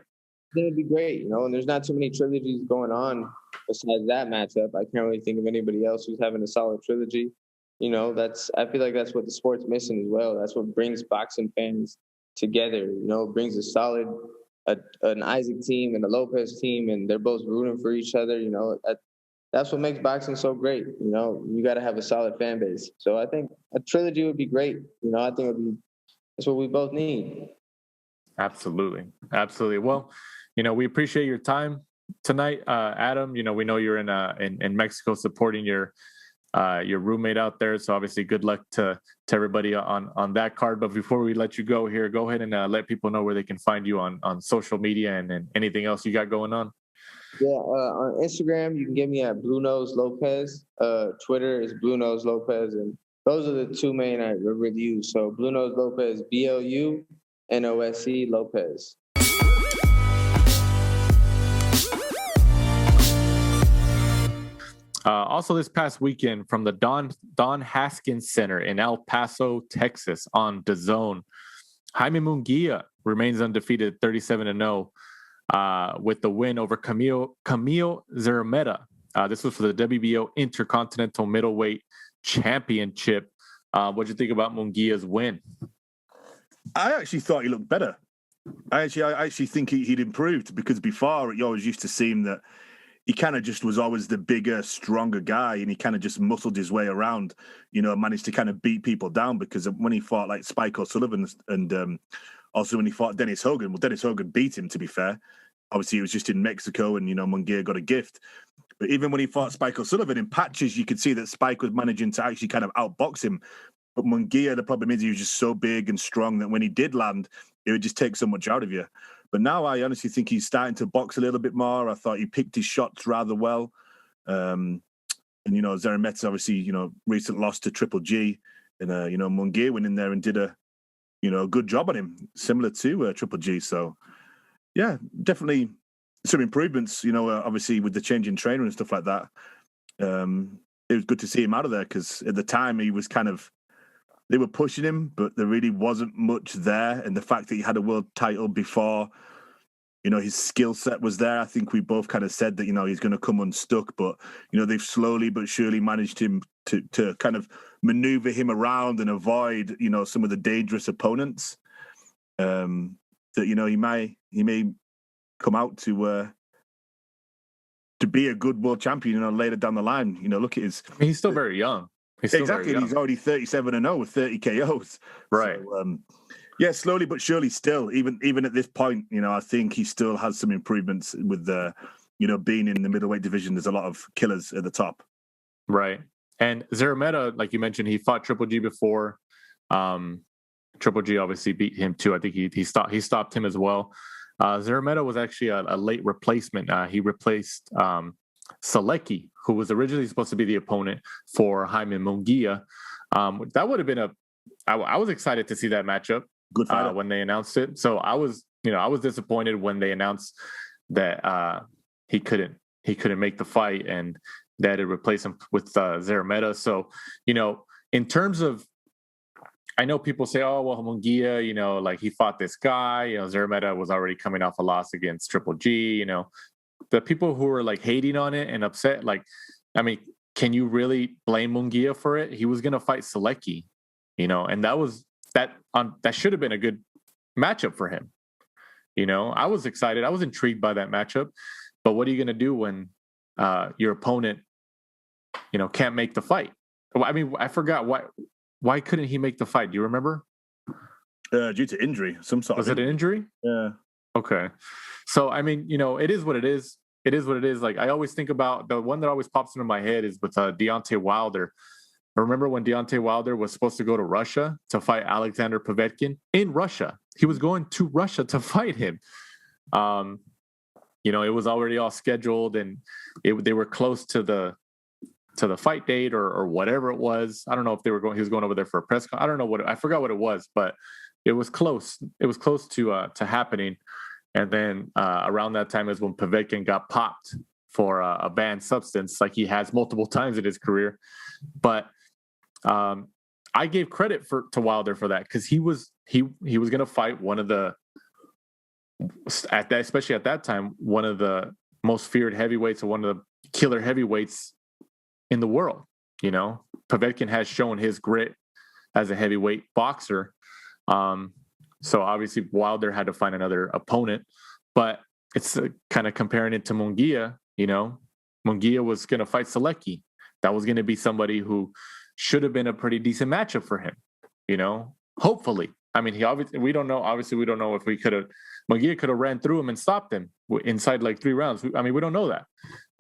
It'd be great, you know, and there's not too many trilogies going on besides that matchup. I can't really think of anybody else who's having a solid trilogy. You know, I feel like that's what the sport's missing as well. That's what brings boxing fans together. You know, it brings an Isaac team and a Lopez team, and they're both rooting for each other. You know, that's what makes boxing so great. You know, you got to have a solid fan base. So I think a trilogy would be great. You know, I think that's what we both need. Absolutely. Well, you know, we appreciate your time tonight, Adam. You know, we know you're in Mexico supporting your roommate out there. So obviously, good luck to everybody on that card. But before we let you go here, go ahead and let people know where they can find you on social media and anything else you got going on. Yeah, on Instagram, you can get me at Blue Nose Lopez. Twitter is Blue Nose Lopez, and those are the two main I review. So Blue Nose Lopez, BLUNOSE Lopez. Also, this past weekend from the Don Haskins Center in El Paso, Texas, on DAZN, Jaime Munguia remains undefeated, 37-0, with the win over Camille Zermeta. This was for the WBO Intercontinental Middleweight Championship. What'd you think about Munguia's win? I actually thought he looked better. I actually think he'd improved, because before you always used to seem that he kind of just was always the bigger, stronger guy, and he kind of just muscled his way around, managed to kind of beat people down, because when he fought like Spike O'Sullivan and also when he fought Dennis Hogan, well, Dennis Hogan beat him, to be fair. Obviously, he was just in Mexico and, Munguia got a gift. But even when he fought Spike O'Sullivan in patches, you could see that Spike was managing to actually kind of outbox him. But Munguia, the problem is he was just so big and strong that when he did land, it would just take so much out of you. But now I honestly think he's starting to box a little bit more. I thought he picked his shots rather well. And, Zeramet's obviously, recent loss to Triple G. And, Munguia went in there and did a good job on him, similar to Triple G. So, yeah, definitely some improvements, obviously with the change in trainer and stuff like that. It was good to see him out of there, because at the time he was they were pushing him, but there really wasn't much there. And the fact that he had a world title before, his skill set was there. I think we both kind of said that, he's going to come unstuck, but, they've slowly but surely managed him to kind of maneuver him around and avoid, some of the dangerous opponents that, he may come out to be a good world champion, later down the line. Look at his... I mean, he's still very young. Exactly. He's already 37-0 with 30 KOs. Right. So, slowly but surely still, even at this point, I think he still has some improvements with being in the middleweight division. There's a lot of killers at the top. Right. And Zerameta, like you mentioned, he fought Triple G before. Triple G obviously beat him too. I think he stopped him as well. Zerameta was actually a late replacement. He replaced Selecki, who was originally supposed to be the opponent for Jaime Munguia. That would have been I was excited to see that matchup. Good fight when they announced it. So I was disappointed when they announced that he couldn't make the fight and that it replaced him with Zerameta. So, in terms of, I know people say, oh, well, Munguia, like he fought this guy, Zerameta was already coming off a loss against Triple G, the people who were like hating on it and upset, like, I mean, can you really blame Munguia for it? He was going to fight Selecki, and that should have been a good matchup for him. I was excited. I was intrigued by that matchup, but what are you going to do when your opponent, can't make the fight? I mean, I forgot why couldn't he make the fight? Do you remember? Due to injury, some sort of. Was it an injury? Yeah. Okay. So, I mean, it is what it is. It is what it is. Like, I always think about the one that always pops into my head is with Deontay Wilder. I remember when Deontay Wilder was supposed to go to Russia to fight Alexander Povetkin in Russia. He was going to Russia to fight him. It was already all scheduled, and they were close to the fight date or whatever it was. I don't know if he was going over there for a press conference. I don't know I forgot what it was, but it was close. It was close to happening. And then around that time is when Povetkin got popped for a banned substance, like he has multiple times in his career. But I gave credit to Wilder for that, because he was going to fight one of the, especially at that time, one of the most feared heavyweights or one of the killer heavyweights in the world. Povetkin has shown his grit as a heavyweight boxer. So obviously Wilder had to find another opponent, but it's kind of comparing it to Munguia. Munguia was going to fight Selecki. That was going to be somebody who should have been a pretty decent matchup for him. Hopefully. I mean, we don't know. Obviously, we don't know if Munguia could have ran through him and stopped him inside like 3 rounds. I mean, we don't know that,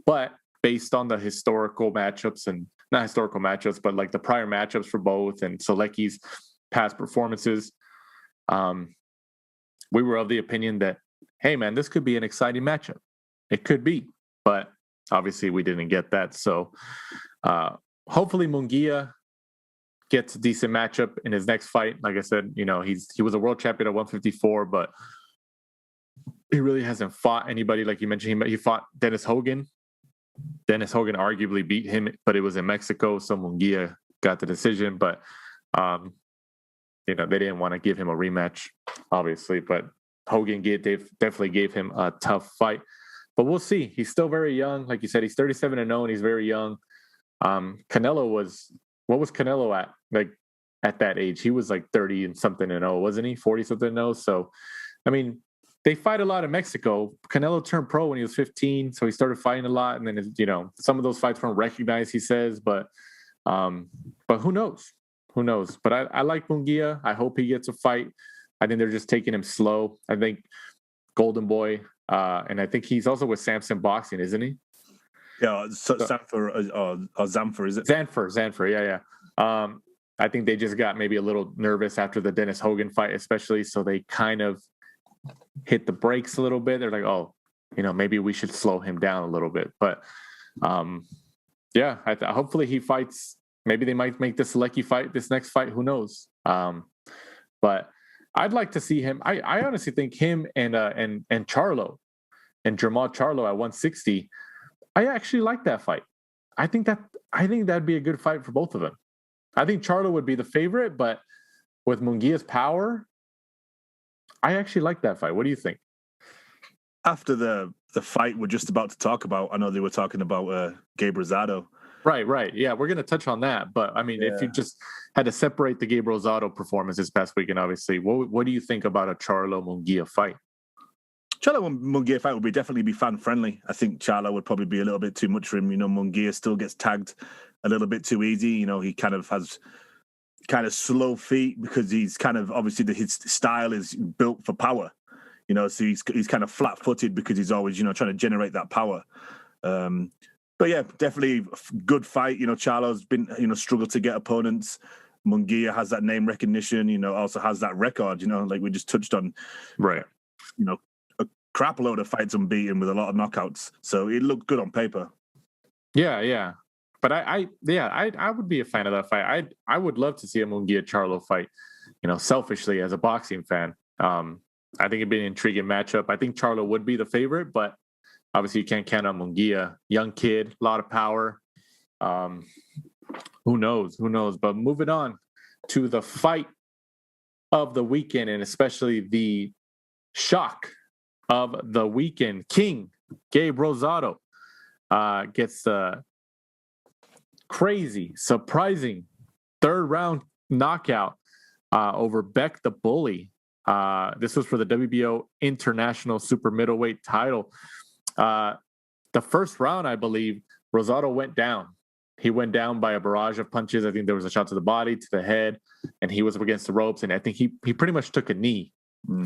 but based on the historical matchups, and not historical matchups, but like the prior matchups for both and Selecki's past performances, we were of the opinion that, hey man, this could be an exciting matchup. It could be, but obviously we didn't get that. So hopefully Munguia gets a decent matchup in his next fight. Like I said, he was a world champion at 154, but he really hasn't fought anybody. Like you mentioned, he fought Dennis Hogan. Dennis Hogan arguably beat him, but it was in Mexico, so Munguia got the decision. But they didn't want to give him a rematch, obviously. But Hogan definitely gave him a tough fight. But we'll see. He's still very young. Like you said, he's 37-0, and he's very young. What was Canelo at? Like at that age. He was like 30 and something and 0, wasn't he? 40 something and 0. So, I mean, they fight a lot in Mexico. Canelo turned pro when he was 15, so he started fighting a lot. And then, you know, some of those fights weren't recognized, he says, but who knows? Who knows? But I like Munguia. I hope he gets a fight. I think they're just taking him slow. I think Golden Boy, and I think he's also with Samson Boxing, isn't he? Yeah, Zamfer, or Zamfer, is it? Zanfer, yeah. I think they just got maybe a little nervous after the Dennis Hogan fight, especially, so they kind of hit the brakes a little bit. They're like, oh, you know, maybe we should slow him down a little bit. But yeah, hopefully he fights. Maybe they might make this Selecki fight, this next fight. Who knows? But I'd like to see him. I honestly think him and Charlo and Jamal Charlo at 160. I actually like that fight. I think that'd be a good fight for both of them. I think Charlo would be the favorite, but with Munguia's power, I actually like that fight. What do you think? After the fight we're just about to talk about, I know they were talking about Gabe Rosado. Right. Yeah, we're going to touch on that. But, I mean, if you just had to separate the Gabe Rosado performance this past weekend, obviously, what do you think about a Charlo-Munguia fight? Charlo-Munguia fight would definitely be fan-friendly. I think Charlo would probably be a little bit too much for him. You know, Munguia still gets tagged a little bit too easy. You know, he kind of has slow feet because he's kind of, obviously, his style is built for power. You know, so he's kind of flat-footed because he's always, you know, trying to generate that power. But yeah, definitely good fight. You know, Charlo's been, you know, struggled to get opponents. Munguia has that name recognition, you know, also has that record, you know, like we just touched on. Right. You know, a crap load of fights unbeaten with a lot of knockouts. So it looked good on paper. Yeah. But I would be a fan of that fight. I would love to see a Munguia Charlo fight, you know, selfishly as a boxing fan. I think it'd be an intriguing matchup. I think Charlo would be the favorite, but obviously, you can't count on Munguia. Young kid, a lot of power. Who knows? But moving on to the fight of the weekend, and especially the shock of the weekend. King Gabe Rosado gets the crazy, surprising third-round knockout over Beck the Bully. This was for the WBO International Super Middleweight title. The first round, I believe, Rosado went down. He went down by a barrage of punches. I think there was a shot to the body, to the head, and he was up against the ropes. And I think he pretty much took a knee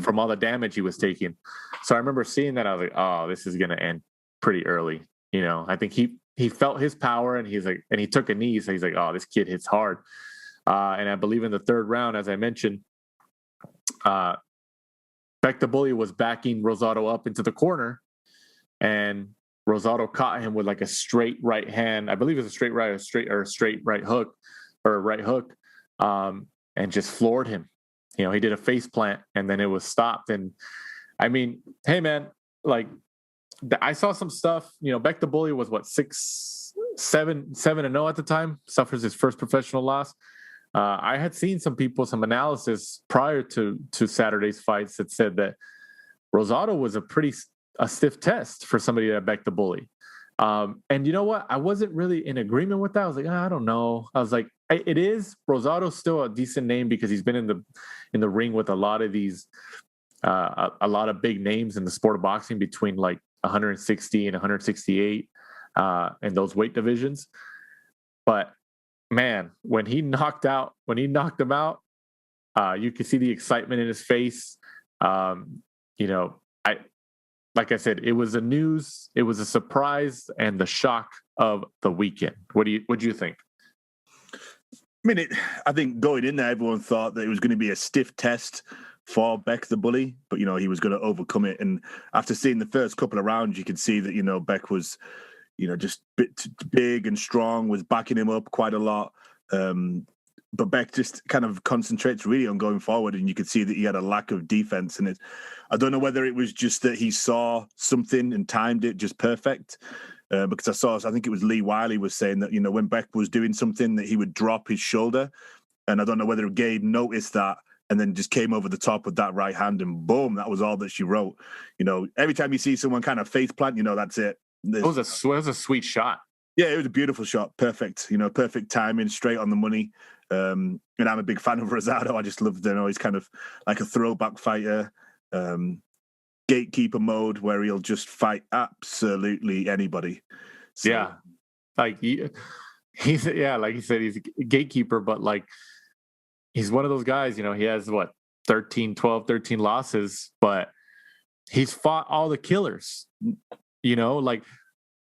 from all the damage he was taking. So I remember seeing that. I was like, oh, this is going to end pretty early. You know, I think he felt his power, and he's like, and he took a knee. So he's like, oh, this kid hits hard. And I believe in the third round, as I mentioned, Beck the Bully was backing Rosado up into the corner. And Rosado caught him with like a straight right hand. I believe it was a straight right hook, and just floored him. You know, he did a face plant, and then it was stopped. And I mean, hey man, like I saw some stuff. You know, Beck the Bully was 7-0 at the time. Suffers his first professional loss. I had seen some analysis prior to Saturday's fights that said that Rosado was a stiff test for somebody that Beck the Bully. And you know what? I wasn't really in agreement with that. I was like, I don't know. I was like, it is. Rosado's still a decent name because he's been in the ring with a lot of these, a lot of big names in the sport of boxing between like 160 and 168 in those weight divisions. But man, when he knocked him out, you could see the excitement in his face. You know, like I said, it was a surprise and the shock of the weekend. What do you think? I think going in there, everyone thought that it was going to be a stiff test for Beck the Bully, but, you know, he was going to overcome it. And after seeing the first couple of rounds, you could see that, you know, Beck was, you know, just a bit big and strong, was backing him up quite a lot. But Beck just kind of concentrates really on going forward, and you could see that he had a lack of defense. And I don't know whether it was just that he saw something and timed it just perfect. Because I think it was Lee Wiley was saying that, you know, when Beck was doing something that he would drop his shoulder. And I don't know whether Gabe noticed that and then just came over the top with that right hand, and boom, that was all that she wrote. You know, every time you see someone kind of face plant, you know, that's it. It was a sweet shot. Yeah, it was a beautiful shot. Perfect. You know, perfect timing, straight on the money. And I'm a big fan of Rosado. I just love, he's kind of like a throwback fighter, gatekeeper mode where he'll just fight absolutely anybody. So, yeah, like he's like you said, he's a gatekeeper, but like he's one of those guys. He has 13 losses, but he's fought all the killers. Like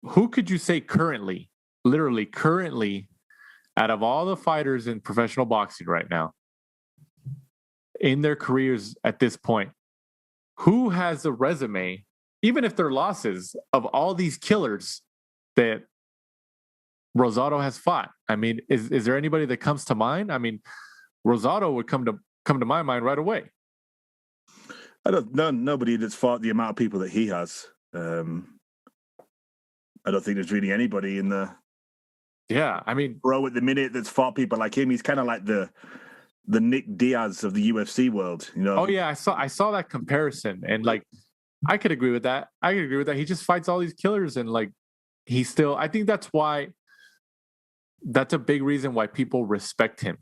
who could you say currently, literally currently, out of all the fighters in professional boxing right now, in their careers at this point, who has a resume, even if they're losses, of all these killers that Rosado has fought? I mean, is there anybody that comes to mind? I mean, Rosado would come to my mind right away. I don't know nobody that's fought the amount of people that he has. I don't think there's really anybody in the bro at the minute that's fought people like him. He's kind of like the Nick Diaz of the UFC world, Oh yeah, I saw that comparison, and like I could agree with that. He just fights all these killers, and like he still. I think that's a big reason why people respect him.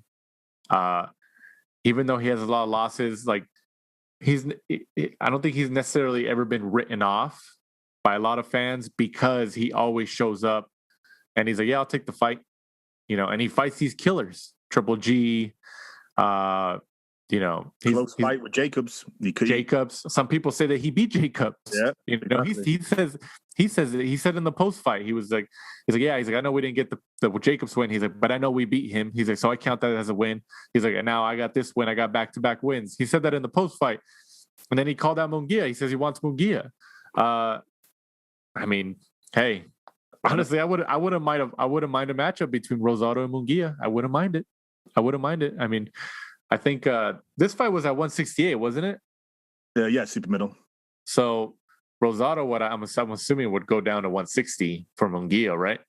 Even though he has a lot of losses, like I don't think he's necessarily ever been written off by a lot of fans because he always shows up and he's like, yeah, I'll take the fight, and he fights these killers, Triple G, close fight with Jacobs. Jacobs. Some people say that he beat Jacobs. Yeah, exactly. He said in the post fight, he's like, I know we didn't get the Jacobs win. He's like, but I know we beat him. He's like, so I count that as a win. He's like, and now I got this win. I got back-to-back wins. He said that in the post fight, and then he called out Munguia. He says he wants Munguia. I mean, hey, honestly, I wouldn't mind a matchup between Rosado and Munguia. I wouldn't mind it. I mean, I think this fight was at 168, wasn't it? Yeah, super middle. So Rosado, I'm assuming, would go down to 160 for Munguia, right?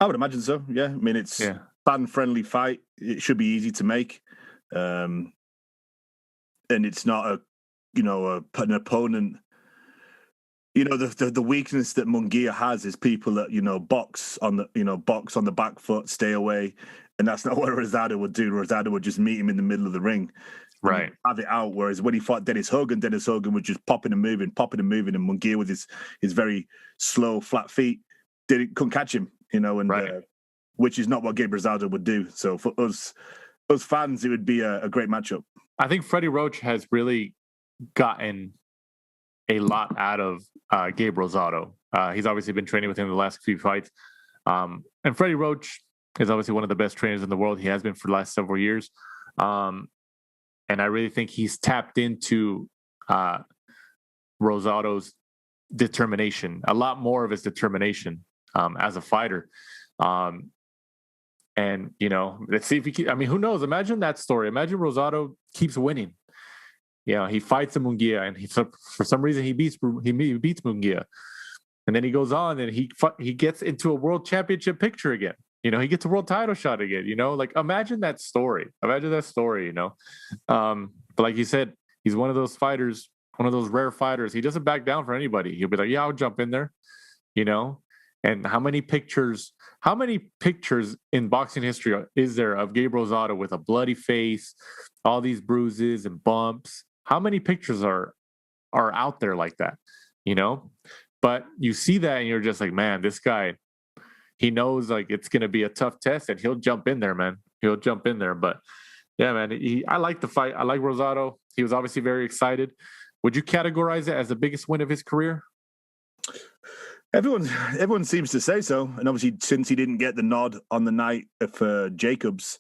I would imagine so. Yeah, I mean, it's fan-friendly fight. It should be easy to make, and it's not an opponent. The weakness that Munguia has is people that box on the back foot, stay away, and that's not what Rosado would do. Rosado would just meet him in the middle of the ring, right? Have it out. Whereas when he fought Dennis Hogan was just popping and moving, and Munguia with his very slow, flat feet couldn't catch him. Which is not what Gabriel Rosado would do. So for us fans, it would be a great matchup. I think Freddie Roach has really gotten a lot out of Gabriel Rosado. He's obviously been training with him the last few fights. And Freddie Roach is obviously one of the best trainers in the world. He has been for the last several years. And I really think he's tapped into Rosado's determination, a lot more of his determination as a fighter. And, let's see if who knows? Imagine that story. Imagine Rosado keeps winning. He fights Munguia, and for some reason he beats Munguia, and then he goes on and he gets into a world championship picture again. He gets a world title shot again. Like imagine that story. But like you said, he's one of those fighters, one of those rare fighters. He doesn't back down for anybody. He'll be like, yeah, I'll jump in there. And how many pictures in boxing history is there of Gabriel Rosado with a bloody face, all these bruises and bumps? How many pictures are out there like that? But you see that and you're just like, man, this guy, he knows like it's going to be a tough test and he'll jump in there, man. He'll jump in there. But yeah, man, I like the fight. I like Rosado. He was obviously very excited. Would you categorize it as the biggest win of his career? Everyone seems to say so, and obviously since he didn't get the nod on the night for Jacobs,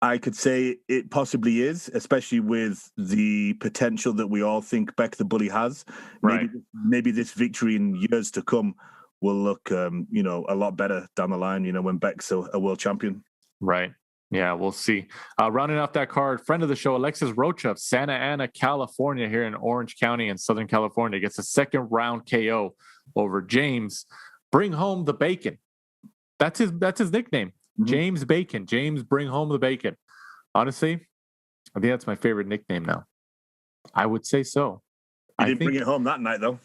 I could say it possibly is, especially with the potential that we all think Beck the Bully has. Right. Maybe this victory in years to come will look, a lot better down the line. When Beck's a world champion. Right. Yeah, we'll see. Rounding off that card, friend of the show, Alexis Rocha of Santa Ana, California, here in Orange County in Southern California, gets a second round KO over James. Bring home the bacon. That's his nickname. Mm-hmm. James Bacon. James Bring Home the Bacon. Honestly, I think that's my favorite nickname now. I would say so. You didn't bring it home that night, though.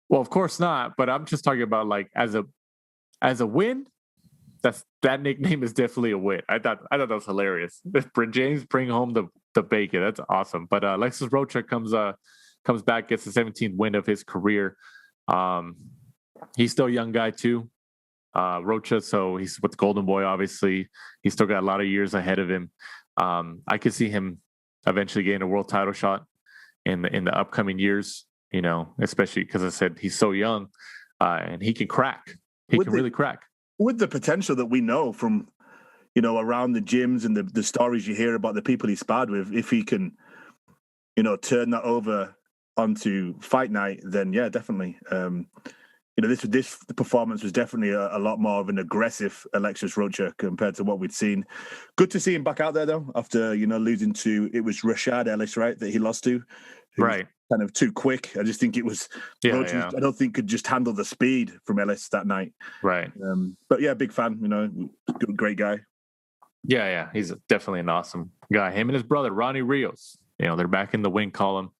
Well, of course not. But I'm just talking about like as a win. that nickname is definitely a win. I thought that was hilarious. James bring home the bacon. That's awesome. But Alexis Rocha comes back, gets the 17th win of his career. He's still a young guy too, Rocha. So he's with Golden Boy. Obviously, he's still got a lot of years ahead of him. I could see him eventually getting a world title shot in the upcoming years. You know, especially because I said he's so young, and he can crack. He can really crack. With the potential that we know from, you know, around the gyms and the stories you hear about the people he sparred with, if he can, you know, turn that over onto fight night, then yeah, definitely. You know, this performance was definitely a lot more of an aggressive Alexis Rocha compared to what we'd seen. Good to see him back out there though, after, you know, losing to, it was Rashad Ellis, right, that he lost to. Right. Kind of too quick. I just think it was. I don't think could just handle the speed from Ellis that night. Right. But yeah, big fan. You know, great guy. Yeah, he's definitely an awesome guy. Him and his brother Ronnie Rios. You know, they're back in the win column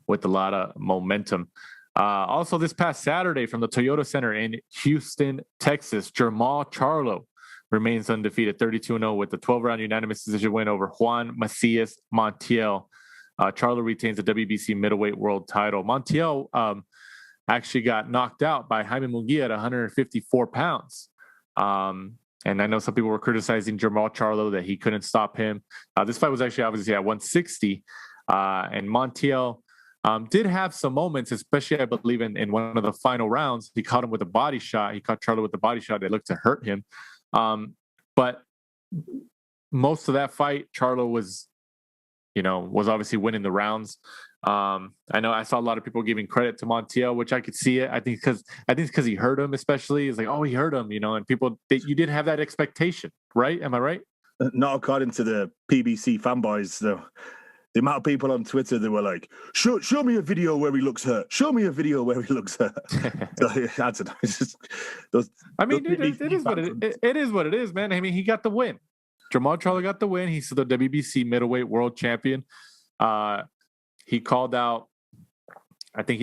with a lot of momentum. Also, this past Saturday from the Toyota Center in Houston, Texas, Jermall Charlo remains undefeated, 32-0 with the 12-round unanimous decision win over Juan Macias Montiel. Charlo retains the WBC middleweight world title. Montiel actually got knocked out by Jaime Munguia at 154 pounds. And I know some people were criticizing Jermall Charlo that he couldn't stop him. This fight was actually obviously at 160. And Montiel did have some moments, especially I believe in one of the final rounds. He caught him with a body shot. He caught Charlo with a body shot that looked to hurt him. But most of that fight, Charlo was obviously winning the rounds. I know I saw a lot of people giving credit to Montiel, which I could see it. I think it's because he hurt him, especially. It's like, oh, he hurt him, you know, and you did have that expectation, right? Am I right? Not according to the PBC fanboys, though. The amount of people on Twitter that were like, show me a video where he looks hurt. Show me a video where he looks hurt. So, I don't know. It's just it is what it is, man. I mean, he got the win. Jermall Charlo got the win. He's the WBC middleweight world champion. He called out, I think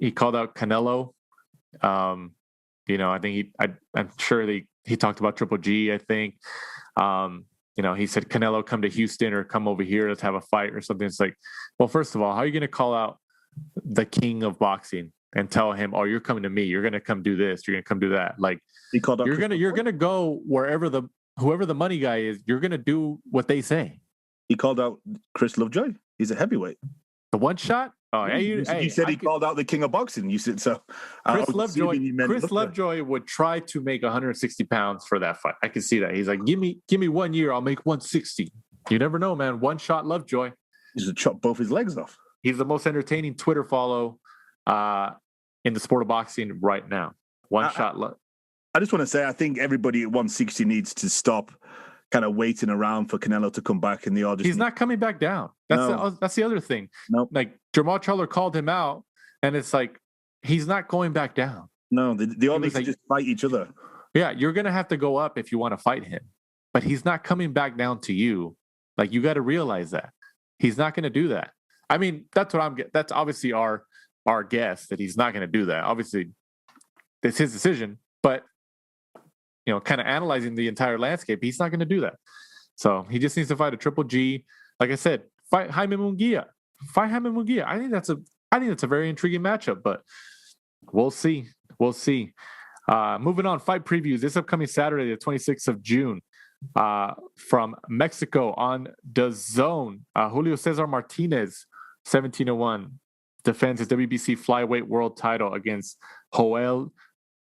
he called out Canelo. You know, I think I'm sure he talked about Triple G, I think. You know, he said, Canelo, come to Houston or come over here, let's have a fight or something. It's like, well, first of all, how are you going to call out the king of boxing and tell him, oh, you're coming to me, you're going to come do this, you're going to come do that? Like, you're going to go wherever whoever the money guy is, you're going to do what they say. He called out Chris Lovejoy. He's a heavyweight. The one shot? Oh, he said he called out the king of boxing. You said so. Chris Lovejoy would try to make 160 pounds for that fight. I can see that. He's like, give me 1 year, I'll make 160. You never know, man. One shot Lovejoy. He's to chop both his legs off. He's the most entertaining Twitter follow in the sport of boxing right now. One shot. I just want to say, I think everybody at 160 needs to stop kind of waiting around for Canelo to come back, and they all just. He's not coming back down. That's the other thing. No, like Jermall Charlo called him out, and it's like he's not going back down. No, they all need to just fight each other. Yeah, you're gonna have to go up if you want to fight him, but he's not coming back down to you. Like, you got to realize that he's not going to do that. I mean, that's obviously our guess that he's not going to do that. Obviously, it's his decision, but. You know, kind of analyzing the entire landscape, he's not going to do that. So he just needs to fight a Triple G. Like I said, fight Jaime Munguia. I think that's a very intriguing matchup, but we'll see. Moving on, fight previews. This upcoming Saturday, the 26th of June, from Mexico on DAZN. Julio Cesar Martinez, 17-1, defends his WBC flyweight world title against Joel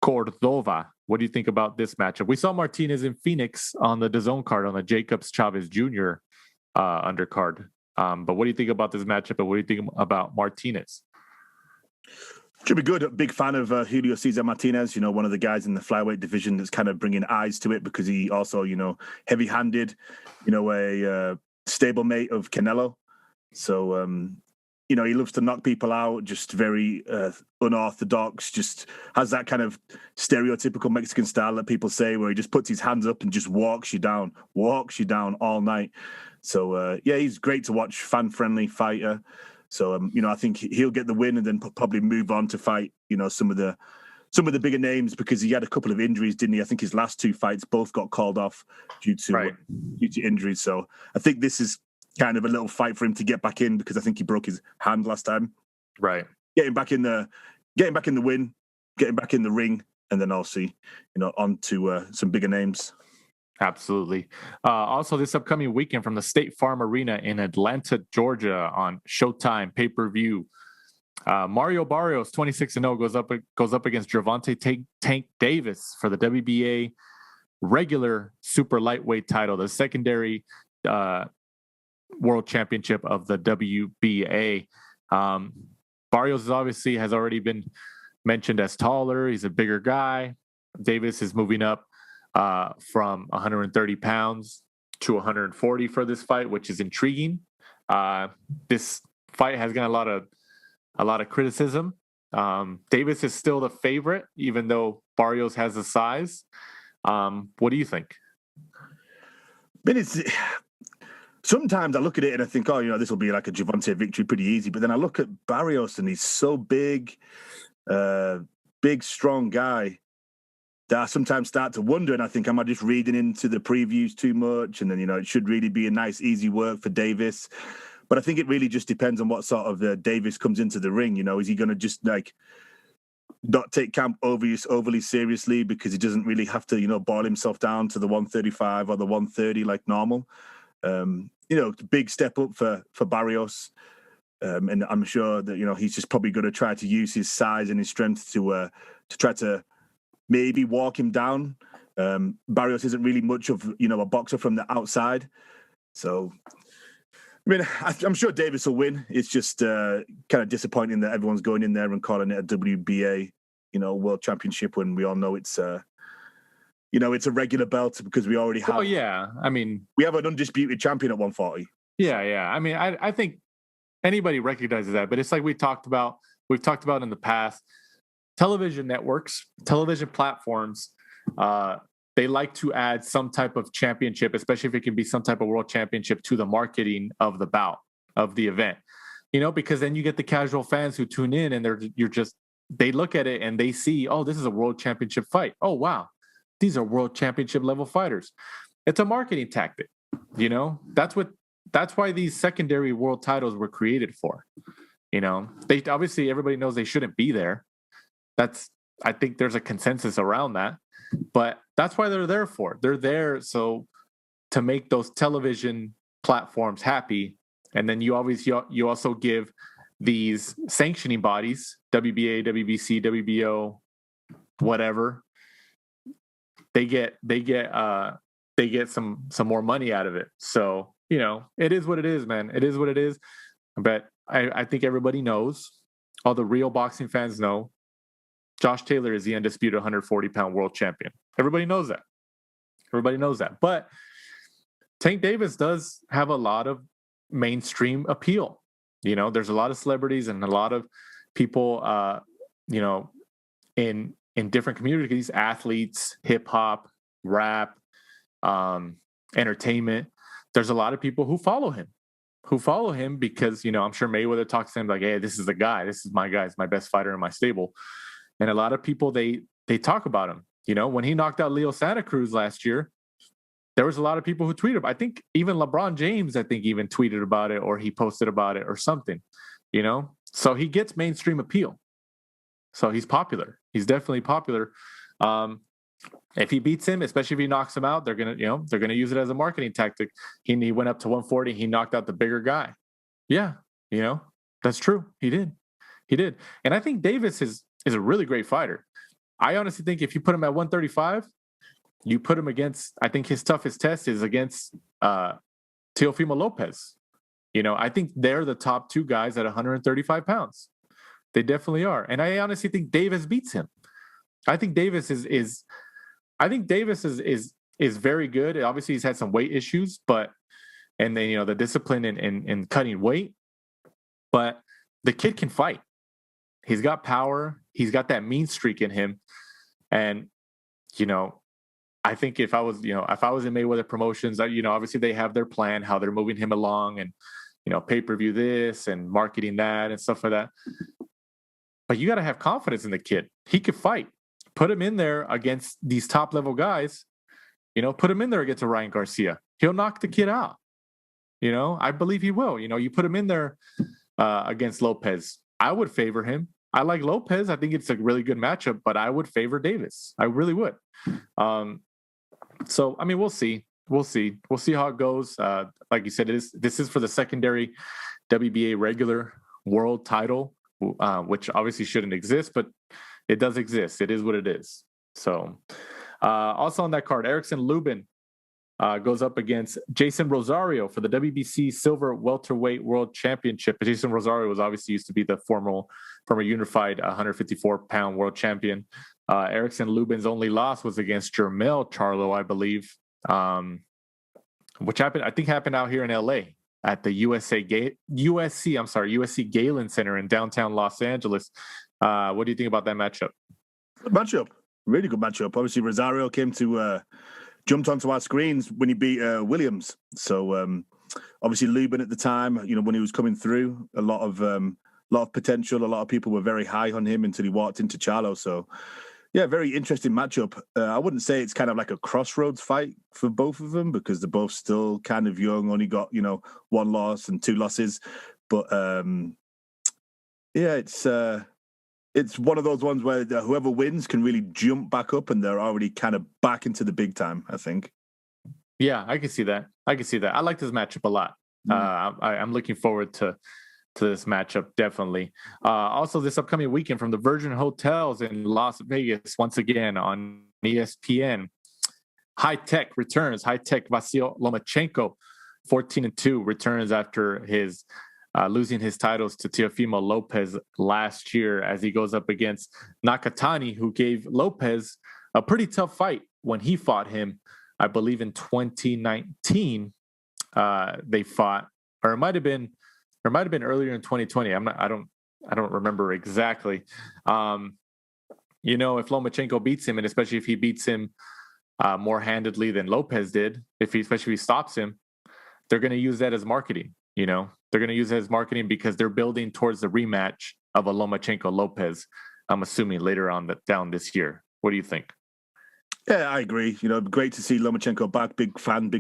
Cordova. What do you think about this matchup? We saw Martinez in Phoenix on the DAZN card on the Jacobs Chavez Jr. Undercard. But what do you think about this matchup, and what do you think about Martinez? Should be good. A big fan of Julio Cesar Martinez, you know, one of the guys in the flyweight division that's kind of bringing eyes to it because he also, you know, heavy-handed, you know, a stablemate of Canelo. So, you know, he loves to knock people out, just very unorthodox, just has that kind of stereotypical Mexican style that people say where he just puts his hands up and just walks you down all night. So, yeah, he's great to watch, fan-friendly fighter. So, you know, I think he'll get the win and then probably move on to fight, you know, some of the some of the bigger names because he had a couple of injuries, didn't he? I think his last 2 fights both got called off due to injuries. So I think this is kind of a little fight for him to get back in because I think he broke his hand last time. Right. Getting back in the win, getting back in the ring, and then also, on to some bigger names. Absolutely. Also, this upcoming weekend from the State Farm Arena in Atlanta, Georgia, on Showtime pay-per-view, Mario Barrios, 26-0, goes up against Gervonta Tank Davis for the WBA regular super lightweight title, the secondary world championship of the WBA. Barrios obviously has already been mentioned as taller. He's a bigger guy. Davis is moving up from 130 pounds to 140 for this fight, which is intriguing. This fight has gotten a lot of criticism. Davis is still the favorite, even though Barrios has the size. What do you think? But sometimes I look at it and I think, this will be like a Gervonta victory pretty easy. But then I look at Barrios and he's so big, strong guy that I sometimes start to wonder. And I think, am I just reading into the previews too much? And then, it should really be a nice, easy work for Davis. But I think it really just depends on what sort of Davis comes into the ring. Is he going to just not take camp overly seriously because he doesn't really have to, boil himself down to the 135 or the 130 like normal? Big step up for Barrios. And I'm sure that, he's just probably going to try to use his size and his strength to try to maybe walk him down. Barrios isn't really much of, a boxer from the outside. So, I'm sure Davis will win. It's just kind of disappointing that everyone's going in there and calling it a WBA, world championship when we all know it's it's a regular belt because we already have. Oh yeah, we have an undisputed champion at 140. Yeah. I think anybody recognizes that, but it's like we've talked about in the past. Television networks, television platforms, they like to add some type of championship, especially if it can be some type of world championship, to the marketing of the bout, of the event. Because then you get the casual fans who tune in and they look at it and they see, oh, this is a world championship fight. Oh, wow. These are world championship level fighters. It's a marketing tactic. That's why these secondary world titles were created for. They obviously, everybody knows they shouldn't be there. I think there's a consensus around that, but that's why they're there for. They're there to make those television platforms happy. And then you also give these sanctioning bodies, WBA, WBC, WBO, whatever. They get some more money out of it. So, it is what it is, man. It is what it is. But I think everybody knows, all the real boxing fans know, Josh Taylor is the undisputed 140-pound world champion. Everybody knows that. But Tank Davis does have a lot of mainstream appeal. There's a lot of celebrities and a lot of people, in different communities, athletes, hip hop, rap, entertainment. There's a lot of people who follow him because, I'm sure Mayweather talks to him like, hey, this is the guy. This is my guy. He's my best fighter in my stable. And a lot of people, they talk about him. When he knocked out Leo Santa Cruz last year, there was a lot of people who tweeted. I think even LeBron James, even tweeted about it, or he posted about it or something, So he gets mainstream appeal. So he's popular. He's definitely popular. If he beats him, especially if he knocks him out, they're gonna use it as a marketing tactic. He went up to 140. He knocked out the bigger guy. Yeah, that's true. He did. And I think Davis is a really great fighter. I honestly think if you put him at 135, you put him against, I think his toughest test is against Teofimo Lopez. I think they're the top two guys at 135 pounds. They definitely are. And I honestly think Davis beats him. I think Davis is very good. Obviously, he's had some weight issues, and then, the discipline in cutting weight. But the kid can fight. He's got power. He's got that mean streak in him. And, I think if I was in Mayweather Promotions, obviously they have their plan, how they're moving him along and, pay-per-view this and marketing that and stuff like that. But you got to have confidence in the kid. He could fight. put him in there against these top level guys. Put him in there against a Ryan Garcia. He'll knock the kid out. I believe he will. You put him in there against Lopez. I would favor him. I like Lopez. I think it's a really good matchup, but I would favor Davis. I really would. So, I mean, we'll see. We'll see how it goes. Like you said, this is for the secondary WBA regular world title, which obviously shouldn't exist, but it does exist. It is what it is. So, also on that card, Erickson Lubin goes up against Jason Rosario for the WBC Silver Welterweight World Championship. Jason Rosario was obviously used to be the former unified 154-pound world champion. Erickson Lubin's only loss was against Jermell Charlo, I believe, which happened out here in LA at the USC Galen Center in downtown Los Angeles. What do you think about that matchup? Good matchup. Really good matchup. Obviously, Rosario jumped onto our screens when he beat Williams. So obviously Lubin at the time, when he was coming through, a lot of potential. A lot of people were very high on him until he walked into Charlo. So yeah, very interesting matchup. I wouldn't say it's kind of like a crossroads fight for both of them because they're both still kind of young, only got, one loss and two losses. But yeah, it's one of those ones where whoever wins can really jump back up and they're already kind of back into the big time, I think. Yeah, I can see that. I like this matchup a lot. I'm looking forward to this matchup, definitely. Also, this upcoming weekend from the Virgin Hotels in Las Vegas, once again on ESPN, High Tech returns. High Tech Vasil Lomachenko, 14-2, returns after his losing his titles to Teofimo Lopez last year as he goes up against Nakatani, who gave Lopez a pretty tough fight when he fought him. I believe in 2019 they fought, or it might have been earlier in 2020. I don't remember exactly. If Lomachenko beats him, and especially if he beats him more handedly than Lopez did, especially if he stops him, they're going to use that as marketing. They're going to use it as marketing because they're building towards the rematch of a Lomachenko Lopez, I'm assuming later on down this year. What do you think? Yeah, I agree. Great to see Lomachenko back. Big fan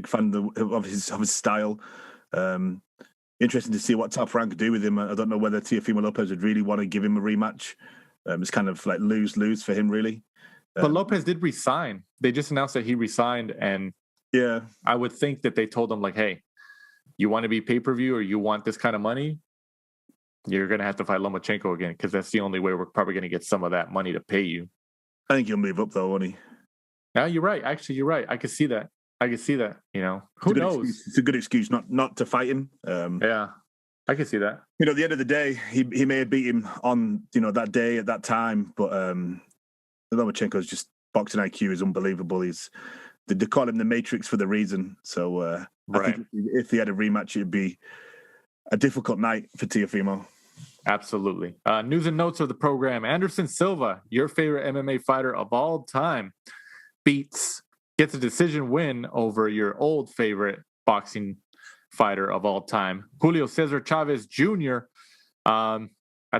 of his style. Interesting to see what Top Rank do with him. I don't know whether Teofimo Lopez would really want to give him a rematch. It's kind of like lose for him, really. But Lopez did resign. They just announced that he resigned, and yeah, I would think that they told him, like, hey, you want to be pay-per-view or you want this kind of money, you're going to have to fight Lomachenko again because that's the only way we're probably going to get some of that money to pay you. I think he'll move up, though, won't he? Yeah, you're right. Actually, you're right. I could see that. Who knows? It's a good excuse not to fight him. Yeah, I can see that. At the end of the day, he may have beat him on, that day at that time, but Lomachenko's just boxing IQ is unbelievable. They call him the Matrix for the reason. So right. I think if he had a rematch, it'd be a difficult night for Teofimo. Absolutely. News and notes of the program. Anderson Silva, your favorite MMA fighter of all time, gets a decision win over your old favorite boxing fighter of all time, Julio Cesar Chavez Jr. I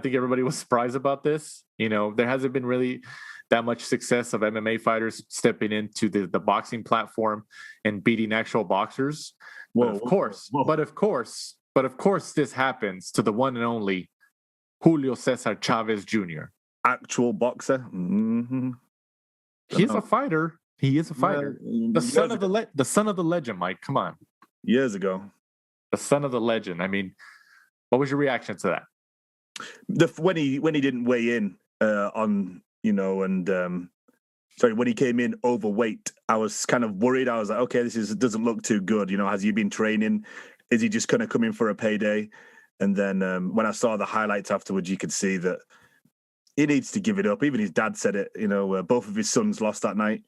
think everybody was surprised about this. There hasn't been really that much success of MMA fighters stepping into the boxing platform and beating actual boxers. But of course, this happens to the one and only Julio Cesar Chavez Jr. Actual boxer. Mm-hmm. He's a fighter. He is a fighter. The son of the legend, Mike. Come on. Years ago. The son of the legend. I mean, what was your reaction to that? When he didn't weigh in when he came in overweight, I was kind of worried. I was like, okay, doesn't look too good. Has he been training? Is he just going to come in for a payday? And then when I saw the highlights afterwards, you could see that he needs to give it up. Even his dad said it. Both of his sons lost that night.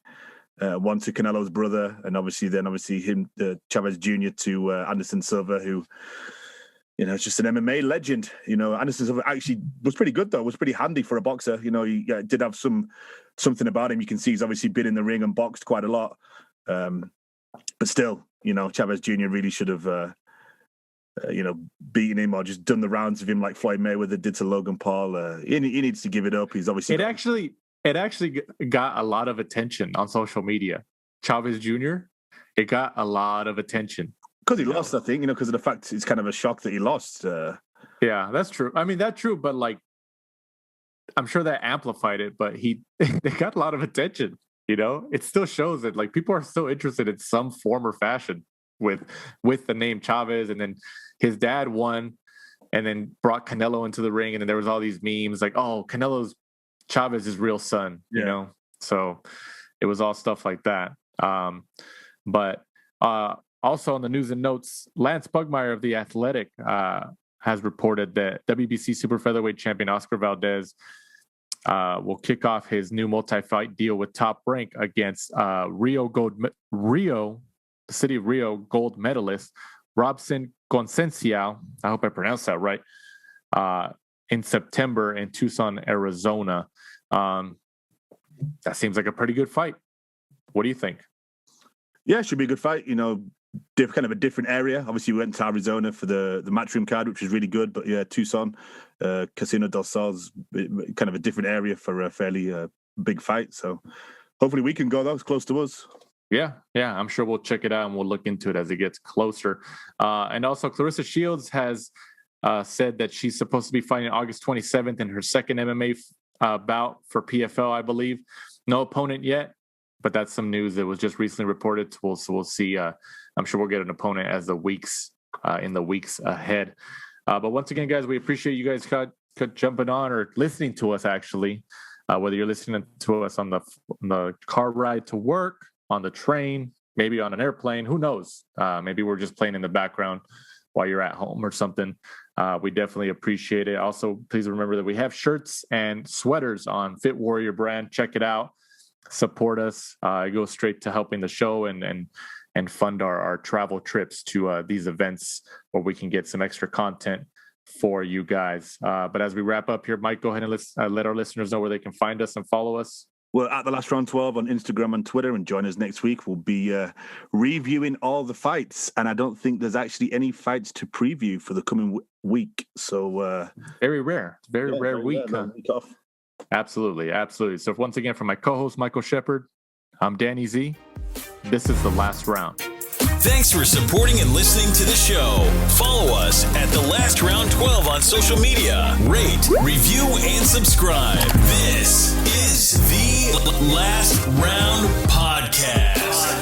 One to Canelo's brother, and obviously him, Chavez Jr. to Anderson Silva, who, is just an MMA legend. Anderson Silva actually was pretty good, though. Was pretty handy for a boxer. He did have something about him. You can see he's obviously been in the ring and boxed quite a lot. But still, Chavez Jr. really should have, beaten him or just done the rounds of him like Floyd Mayweather did to Logan Paul. He needs to give it up. He's obviously it actually got a lot of attention on social media. Chavez Jr., it got a lot of attention. Because he lost, I think, because of the fact it's kind of a shock that he lost. Yeah, that's true. I mean, that's true, but like, I'm sure that amplified it, but they got a lot of attention. It still shows that like people are still interested in some form or fashion with the name Chavez, and then his dad won and then brought Canelo into the ring, and then there was all these memes like, oh, Canelo's Chavez's real son, so it was all stuff like that. But also on the news and notes, Lance Pugmire of The Athletic has reported that WBC super featherweight champion Oscar Valdez will kick off his new multi-fight deal with Top Rank against the city of Rio gold medalist Robson Conceicao. I hope I pronounced that right. In September in Tucson, Arizona. That seems like a pretty good fight. What do you think? Yeah, it should be a good fight. Kind of a different area. Obviously, we went to Arizona for the Matchroom card, which was really good. But yeah, Tucson, Casino del Sol's kind of a different area for a fairly big fight. So hopefully we can go, though. It's close to us. Yeah, I'm sure we'll check it out and we'll look into it as it gets closer. And also, Clarissa Shields has said that she's supposed to be fighting August 27th in her second MMA bout for PFL, I believe. No opponent yet, but that's some news that was just recently reported. So we'll see. I'm sure we'll get an opponent as the weeks ahead. But once again, guys, we appreciate you guys jumping on or listening to us, actually, whether you're listening to us on the car ride to work, on the train, maybe on an airplane, who knows? Maybe we're just playing in the background while you're at home or something. We definitely appreciate it. Also, please remember that we have shirts and sweaters on Fit Warrior brand. Check it out. Support us. It goes straight to helping the show and fund our travel trips to these events where we can get some extra content for you guys. But as we wrap up here, Mike, go ahead and let our listeners know where they can find us and follow us. Well, at The Last Round 12 on Instagram and Twitter, and join us next week. We'll be reviewing all the fights, and I don't think there's actually any fights to preview for the coming week. So very rare, very rare week. Week off. Absolutely. So once again, from my co-host Michael Shepard, I'm Danny Z. This is The Last Round. Thanks for supporting and listening to the show. Follow us at The Last Round 12 on social media. Rate, review, and subscribe. This is The Last Round Podcast.